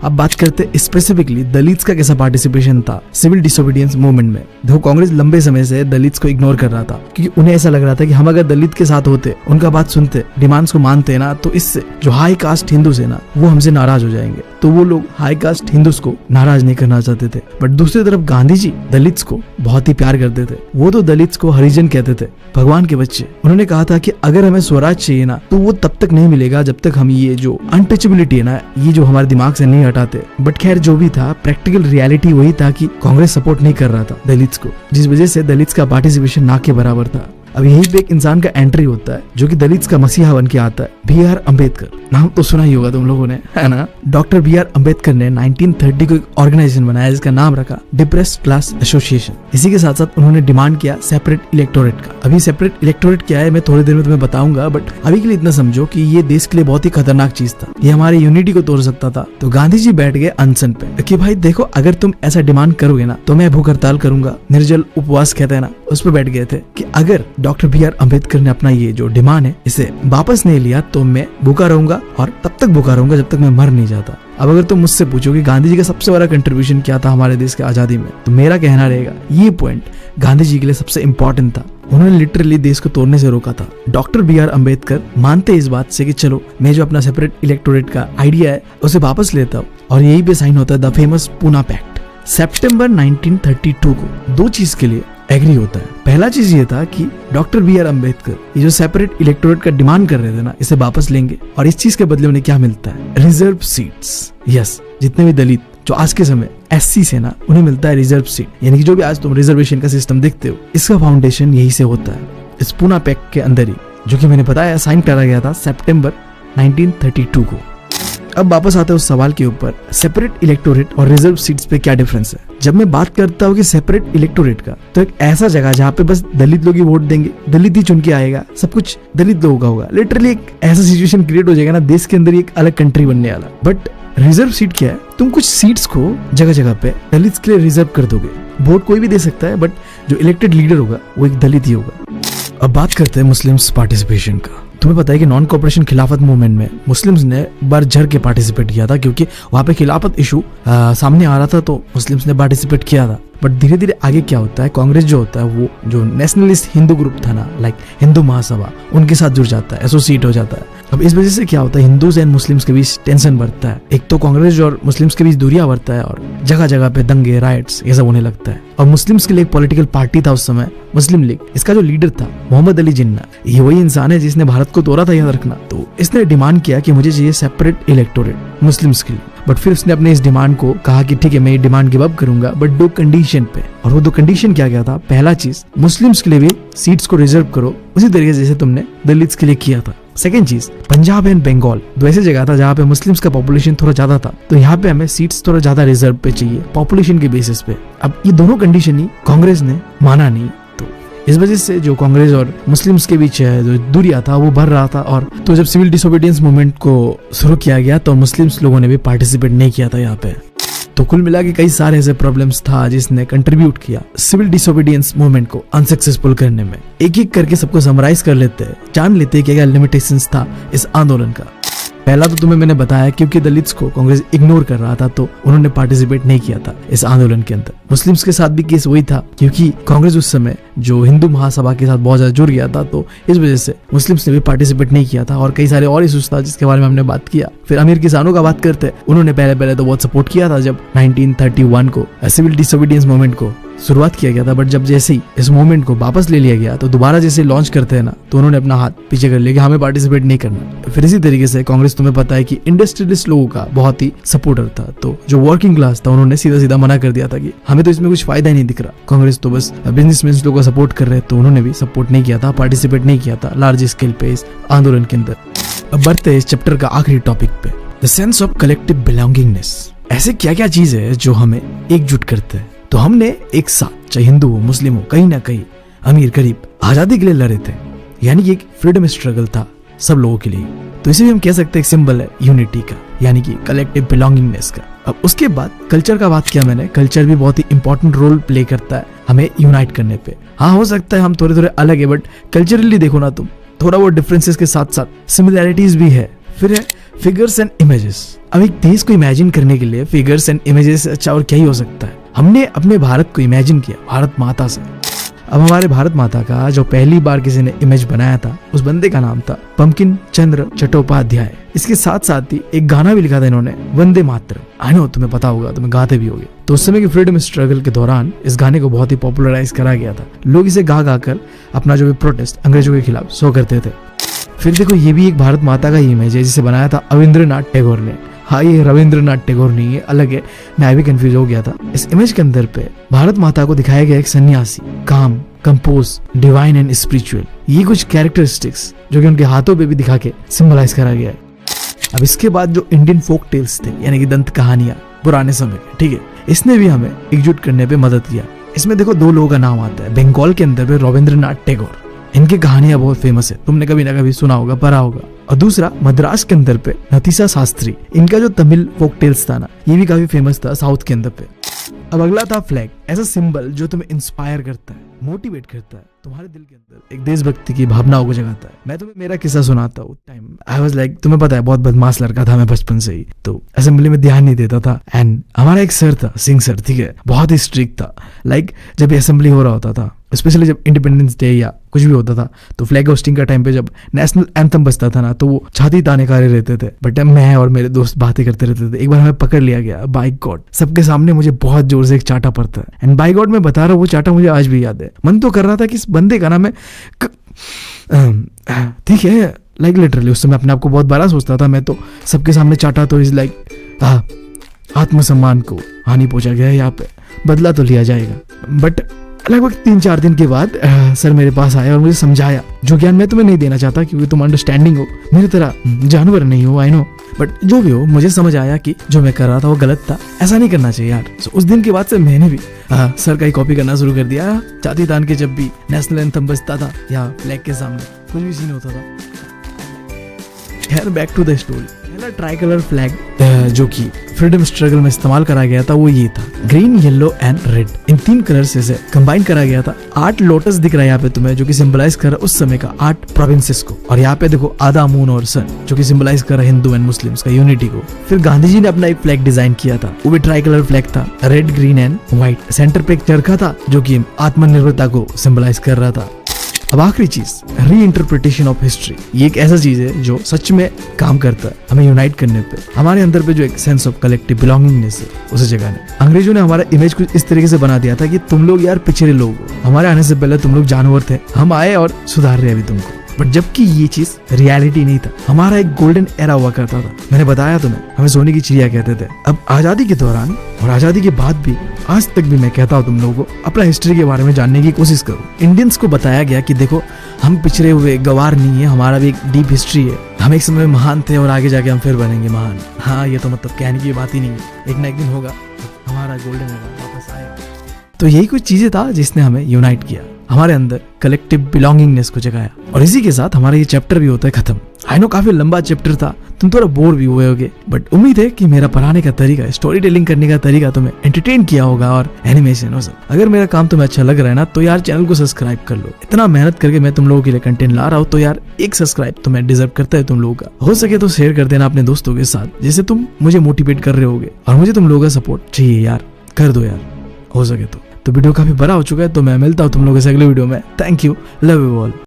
अब बात करते हैं स्पेसिफिकली दलित्स का कैसा पार्टिसिपेशन था सिविल डिसोबीडियंस मूवमेंट में। देखो कांग्रेस लंबे समय से दलित्स को इग्नोर कर रहा था, क्योंकि उन्हें ऐसा लग रहा था कि हम अगर दलित के साथ होते, उनका बात सुनते, डिमांड्स को मानते ना, तो इससे जो हाई कास्ट हिंदूज है ना वो हमसे नाराज हो जाएंगे। तो वो लोग हाई कास्ट हिंदूज को नाराज नहीं करना चाहते थे। बट दूसरी तरफ गांधी जी दलित्स को बहुत ही प्यार करते थे। वो तो दलित्स को हरिजन कहते थे, भगवान के बच्चे। उन्होंने कहा था कि अगर हमें स्वराज चाहिए ना तो वो तब तक नहीं मिलेगा जब तक हम ये जो अनटचेबिलिटी है ना ये जो हमारे दिमाग से नहीं हटाते। बट खैर जो भी था, प्रैक्टिकल रियलिटी वही था कि कांग्रेस सपोर्ट नहीं कर रहा था दलित्स को, जिस वजह से दलित्स का पार्टिसिपेशन ना के बराबर था। अब यही पे एक इंसान का एंट्री होता है जो कि दलित्स का मसीहा बन के आता है, बी.आर. अम्बेडकर। नाम तो सुना ही होगा तुम लोगों ने, है ना। Doctor B R. अम्बेडकर ने 1930 को एक ऑर्गेनाइजेशन बनाया जिसका नाम रखा डिप्रेस्ड क्लास एसोसिएशन। इसी के साथ साथ उन्होंने डिमांड किया सेपरेट इलेक्टोरेट का। अभी सेपरेट इलेक्टोरेट क्या है मैं थोड़ी देर में तुम्हें बताऊंगा, बट अभी के लिए इतना समझो कि ये देश के लिए बहुत ही खतरनाक चीज था, ये हमारी यूनिटी को तोड़ सकता था। तो गांधी जी बैठ गए अनशन पे कि भाई देखो अगर तुम ऐसा डिमांड करोगे ना तो मैं भूख हड़ताल करूंगा, निर्जल उपवास कहते हैं ना, उस पर बैठ गए थे कि अगर डॉक्टर बी.आर. अम्बेडकर ने अपना ये जो डिमांड है इसे वापस नहीं लिया तो मैं भूखा रहूंगा, और तब तक भूखा रहूंगा जब तक मैं मर नहीं जाता। अब अगर तुम मुझसे पूछो कि गांधी जी का सबसे बड़ा कंट्रीब्यूशन क्या था हमारे देश के आजादी में, तो मेरा कहना रहेगा ये पॉइंट गांधी जी के लिए सबसे इम्पोर्टेंट था। उन्होंने लिटरली देश को तोड़ने से रोका था। Doctor B R. अम्बेडकर मानते इस बात से कि चलो मैं जो अपना सेपरेट इलेक्टोरेट का आइडिया है उसे वापस लेता हूँ, और यही पे साइन होता है द फेमस पूना पैक्ट। सितंबर 1932 को दो चीज के लिए एग्री होता है। पहला चीज ये था कि डॉक्टर बी.आर. अम्बेडकर ये जो सेपरेट इलेक्टोरेट का डिमांड कर रहे थे ना इसे वापस लेंगे, और इस चीज के बदले उन्हें क्या मिलता है, रिजर्व सीट्स। यस, जितने भी दलित जो आज के समय एससी से ना उन्हें मिलता है रिजर्व सीट, यानी कि जो भी आज तुम रिजर्वेशन का सिस्टम देखते हो इसका फाउंडेशन यही से होता है, इस पूना पैक्ट के अंदर ही, जो कि मैंने बताया साइन करा गया था सितंबर 1932 को। अब वापस आते हैं उस सवाल के ऊपर, सेपरेट इलेक्टोरेट और रिजर्व सीट्स पे क्या डिफरेंस है। जब मैं बात करता हूँ कि सेपरेट इलेक्टोरेट का, तो एक ऐसा जगह जहाँ पे बस दलित लोग ही वोट देंगे, दलित ही चुन के आएगा, सब कुछ दलित लोगों का होगा। लिटरली एक ऐसा सिचुएशन क्रिएट हो जाएगा ना देश के अंदर एक अलग कंट्री बनने वाला। बट रिजर्व सीट क्या है, तुम कुछ सीट्स को जगह जगह पे दलित के लिए रिजर्व कर दोगे। वोट कोई भी दे सकता है, बट जो इलेक्टेड लीडर होगा वो एक दलित ही होगा। अब बात करते हैं मुस्लिम्स पार्टिसिपेशन का। तुम्हें पता है कि नॉन कॉपरेशन खिलाफत मूवमेंट में मुस्लिम्स ने बढ़ चढ़ के पार्टिसिपेट किया था, क्योंकि वहां पे खिलाफत इशू सामने आ रहा था, तो मुस्लिम्स ने पार्टिसिपेट किया था। बट धीरे धीरे आगे क्या होता है, कांग्रेस जो होता है वो जो नेशनलिस्ट हिंदू ग्रुप था ना, लाइक हिंदू महासभा, उनके साथ जुड़ जाता है, एसोसिएट हो जाता है। अब इस वजह से क्या होता है, हिंदूज एंड मुस्लिम्स के बीच टेंशन बढ़ता है। एक तो कांग्रेस और मुस्लिम्स के बीच दूरियां बढ़ता है और जगह जगह पे दंगे, राइट्स, ये सब होने लगता है। और मुस्लिम्स के लिए एक पॉलिटिकल पार्टी था उस समय, मुस्लिम लीग। इसका जो लीडर था मोहम्मद अली जिन्ना, ये वही इंसान है जिसने भारत को तोड़ा था, याद रखना। तो इसने डिमांड किया कि मुझे चाहिए सेपरेट इलेक्टोरेट मुस्लिम्स के लिए। बट फिर उसने अपने इस डिमांड को कहा कि ठीक है, मैं ये डिमांड गिव अप करूंगा, बट 2 कंडीशन पे। और वो 2 कंडीशन क्या था, पहला चीज, मुस्लिम्स के लिए भी सीट्स को रिजर्व करो उसी तरीके से जैसे तुमने दलित्स के लिए किया था। सेकंड चीज, पंजाब एंड बंगाल 2 ऐसी जगह था जहाँ पे मुस्लिम्स का पॉपुलेशन थोड़ा ज्यादा था, तो यहाँ पे हमें सीट्स थोड़ा ज्यादा रिजर्व पे चाहिए पॉपुलेशन के बेसिस पे। अब ये दोनों कंडीशन ही कांग्रेस ने माना नहीं, तो इस वजह से जो कांग्रेस और मुस्लिम्स के बीच जो दूरिया था वो बढ़ रहा था। और तो जब सिविल डिसोबीडियंस मूवमेंट को शुरू किया गया तो मुस्लिम्स लोगों ने भी पार्टिसिपेट नहीं किया था यहाँ पे। तो कुल मिला के कई सारे ऐसे प्रॉब्लम्स था जिसने कंट्रीब्यूट किया सिविल डिसोबीडियंस मूवमेंट को अनसक्सेसफुल करने में। एक एक करके सबको समराइज कर लेते हैं, जान लेते हैं क्या लिमिटेशंस था इस आंदोलन का। पहला तो तुम्हें मैंने बताया, क्योंकि दलित्स को कांग्रेस इग्नोर कर रहा था तो उन्होंने पार्टिसिपेट नहीं किया था इस आंदोलन के अंदर। मुस्लिम्स के साथ भी केस वही था, क्योंकि कांग्रेस उस समय जो हिंदू महासभा के साथ बहुत ज्यादा जुड़ गया था, तो इस वजह से मुस्लिम्स ने भी पार्टिसिपेट नहीं किया था। और कई सारे और इशूज था जिसके बारे में हमने बात किया। फिर अमीर किसानों का बात करते, उन्होंने पहले तो बहुत सपोर्ट किया था जब 1931 को सिविल डिसोबीडियंस मूवमेंट को शुरुआत किया गया था। बट जब जैसे ही इस मूवमेंट को वापस ले लिया गया तो दोबारा जैसे लॉन्च करते हैं ना, तो उन्होंने अपना हाथ पीछे कर लिया कि हमें पार्टिसिपेट नहीं करना। फिर इसी तरीके से कांग्रेस, तुम्हें पता है कि इंडस्ट्रियलिस्ट लोगों का बहुत ही सपोर्टर था, तो जो वर्किंग क्लास था उन्होंने सीधा सीधा मना कर दिया था कि हमें तो इसमें कुछ फायदा ही नहीं दिख रहा, कांग्रेस तो बस बिजनेसमैन लोगों का सपोर्ट कर रहे हैं। तो उन्होंने भी सपोर्ट नहीं किया था, पार्टिसिपेट नहीं किया था लार्ज स्केल पे इस आंदोलन के अंदर। अब बढ़ते हैं इस चैप्टर का आखिरी टॉपिक पे, the sense of collective belongingness. ऐसे क्या क्या चीज है जो हमें एकजुट करते हैं। तो हमने एक साथ, चाहे हिंदू हो मुस्लिम हो, कहीं ना कहीं अमीर गरीब आजादी के लिए लड़े थे, यानी कि एक फ्रीडम स्ट्रगल था सब लोगों के लिए। तो इसे भी हम कह सकते हैं एक सिंबल है यूनिटी का, यानी कि कलेक्टिव बिलोंगिंगनेस का। अब उसके बाद कल्चर का बात किया मैंने, कल्चर भी बहुत ही इंपॉर्टेंट रोल प्ले करता है हमें यूनाइट करने पे। हाँ, हो सकता है हम थोड़े थोड़े अलग है, बट कल्चरली देखो ना तुम, थोड़ा वो डिफरेंसेस के साथ साथ सिमिलैरिटीज भी है। फिर है फिगर्स एंड इमेजेस। अब एक देश को इमेजिन करने के लिए फिगर्स एंड इमेजेस अच्छा और क्या ही हो सकता है। हमने अपने भारत को इमेजिन किया भारत माता से। अब हमारे भारत माता का जो पहली बार किसी ने इमेज बनाया था, उस बंदे का नाम था बंकिम चंद्र चट्टोपाध्याय। इसके साथ साथ ही एक गाना भी लिखा था इन्होंने, वंदे मातरम। आई नो तुम्हें पता होगा, तुम्हें गाते भी होगे। तो उस समय की फ्रीडम स्ट्रगल के दौरान इस गाने को बहुत ही पॉपुलराइज करा गया था। लोग इसे गा गा कर अपना जो भी प्रोटेस्ट अंग्रेजों के खिलाफ शो करते थे। फिर देखो, ये भी एक भारत माता का ही इमेज है जिसे बनाया था रविंद्रनाथ टैगोर ने। हाँ, ये रविंद्रनाथ टैगोर नहीं है, अलग है, मैं भी कंफ्यूज हो गया था। इस इमेज के अंदर पे भारत माता को दिखाया गया एक सन्यासी, काम, कंपोज, डिवाइन एंड स्पिरिचुअल। ये कुछ कैरेक्टरिस्टिक्स जो कि उनके हाथों पे भी दिखा के सिंबलाइज करा गया है। अब इसके बाद जो इंडियन फोक टेल्स थे, यानी कि दंत कहानियां पुराने समय के, ठीक है, इसने भी हमें एकजुट करने पे मदद किया। इसमें देखो 2 लोगों का नाम आता है। बंगाल के अंदर पे रविंद्रनाथ टैगोर, इनकी कहानियां बहुत फेमस है, तुमने कभी ना कभी सुना होगा, पढ़ा होगा। और दूसरा मद्रास के अंदर पे नतीसा शास्त्री, इनका जो तमिल फोक टेल्स था ना, ये भी काफी फेमस था साउथ के अंदर पे। अब अगला था फ्लैग, ऐसा सिंबल जो तुम्हें इंस्पायर करता है, मोटिवेट करता है, तुम्हारे दिल के अंदर एक देशभक्ति की भावनाओं को जगाता है। मैं तुम्हें मेरा किस्सा सुनाता हूँ। टाइम आई वाज लाइक, तुम्हें पता है बहुत बदमाश लड़का था मैं बचपन से ही, तो असेंबली में ध्यान नहीं देता था। एंड हमारा एक सर था, सिंह सर, ठीक है, बहुत ही स्ट्रिक्ट था। लाइक जब असेंबली हो रहा होता था, स्पेशली जब इंडिपेंडेंस डे या कुछ भी होता था, तो फ्लैग होस्टिंग का टाइम पे जब नेशनल एंथम बजता था ना, तो वो छाती ताने का रहते थे। बट मैं और मेरे दोस्त बातें करते रहते थे। एक बार हमें पकड़ लिया गया, बाय गॉड, सबके सामने मुझे बहुत जोर से एक चाटा पड़ता है। एंड बाय गॉड मैं बता रहा हूँ, वो चाटा मुझे आज भी याद है। मन तो कर रहा था कि इस बंदे का नाम है ठीक है, लाइक लिटरली उस समय अपने आप को बहुत बड़ा सोचता था मैं, तो सबके सामने चाटा तो इज लाइक आत्मसम्मान को हानि पहुंचा गया है, यहाँ पे बदला तो लिया जाएगा। बट लगभग 3-4 दिन के बाद सर मेरे पास आया और मुझे समझाया, जो ज्ञान मैं तुम्हें नहीं देना चाहता क्योंकि तुम अंडरस्टैंडिंग हो, मेरी तरह जानवर नहीं हो, आई नो, बट जो भी हो, मुझे समझ आया कि जो मैं कर रहा था वो गलत था, ऐसा नहीं करना चाहिए यार। So, उस दिन के बाद से मैंने भी सर का ही कॉपी करना शुरू कर दिया। छाती तान के जब भी नेशनल एंथम बजता था या फ्लैग के सामने कुछ भी सीन होता था। खैर बैक टू द स्टोरी। पहला ट्राई कलर फ्लैग जो कि फ्रीडम स्ट्रगल में इस्तेमाल करा गया था वो ये था, green yellow and red. In 3 colour से इसे कंबाइन करा गया था। 8 लोटस दिख रहा है यहाँ पे तुम्हें, जो कि सिंबलाइज कर रहा है उस समय का 8 प्रोविंसेस को। और यहाँ पे देखो आधा मून और सन, जो कि सिंबलाइज कर रहा है हिंदू एंड मुस्लिम्स का यूनिटी को। फिर गांधी जी ने अपना एक फ्लैग डिजाइन किया था, वो भी ट्राई कलर फ्लैग था, red green and white. Centre पे एक चरखा था जो कि आत्मनिर्भरता को सिंबलाइज कर रहा था। अब आखिरी चीज, री इंटरप्रिटेशन ऑफ हिस्ट्री। ये एक ऐसा चीज है जो सच में काम करता है हमें यूनाइट करने पे, हमारे अंदर पे जो एक सेंस ऑफ कलेक्टिव बिलोंगिंगनेस है उसे जगाने। अंग्रेजों ने हमारा इमेज कुछ इस तरीके से बना दिया था कि तुम लोग यार पिछड़े लोग हो, हमारे आने से पहले तुम लोग जानवर थे, हम आए और सुधार रहे अभी तुमको। बट जबकि ये चीज रियलिटी नहीं था, हमारा एक गोल्डन एरा हुआ करता था। मैंने बताया तुम्हें, हमें सोने की चिड़िया कहते थे। अब आजादी के दौरान और आजादी के बाद भी आज तक भी मैं कहता हूँ तुम लोगों को अपना हिस्ट्री के बारे में जानने की कोशिश करो। इंडियंस को बताया गया कि देखो हम पिछड़े हुए गवार नहीं है, हमारा भी एक डीप हिस्ट्री है, हम एक समय महान थे और आगे जाके हम फिर बनेंगे महान। हाँ, ये तो मतलब कहने की बात ही नहीं है, एक ना एक दिन होगा हमारा गोल्डन एरा वापस आएगा। तो यही कुछ चीजें था जिसने हमें यूनाइट किया, हमारे अंदर कलेक्टिव बिलोंगिंगनेस को जगाया। और इसी के साथ हमारा ये चैप्टर भी होता है खत्म। आई नो काफी लंबा चैप्टर था, तुम थोड़ा बोर भी हुए होगे, बट उम्मीद है कि मेरा पढ़ाने का तरीका, स्टोरी टेलिंग करने का तरीका तुम्हें एंटरटेन किया होगा और एनिमेशन हो सब। अगर मेरा काम तुम्हें अच्छा लग रहा है ना तो यार चैनल को सब्सक्राइब कर लो। इतना मेहनत करके मैं तुम लोगों के लिए कंटेंट ला रहा हूँ तो यार एक सब्सक्राइब तो मैं डिजर्व करता है तुम लोगों का। हो सके तो शेयर कर देना अपने दोस्तों के साथ, जिससे तुम मुझे मोटिवेट कर रहे होगे और मुझे तुम लोगों का सपोर्ट चाहिए यार, कर दो यार हो सके तो। वीडियो काफी बड़ा हो चुका है तो मैं मिलता हूँ तुम लोगों से अगले वीडियो में। Thank you, love you all.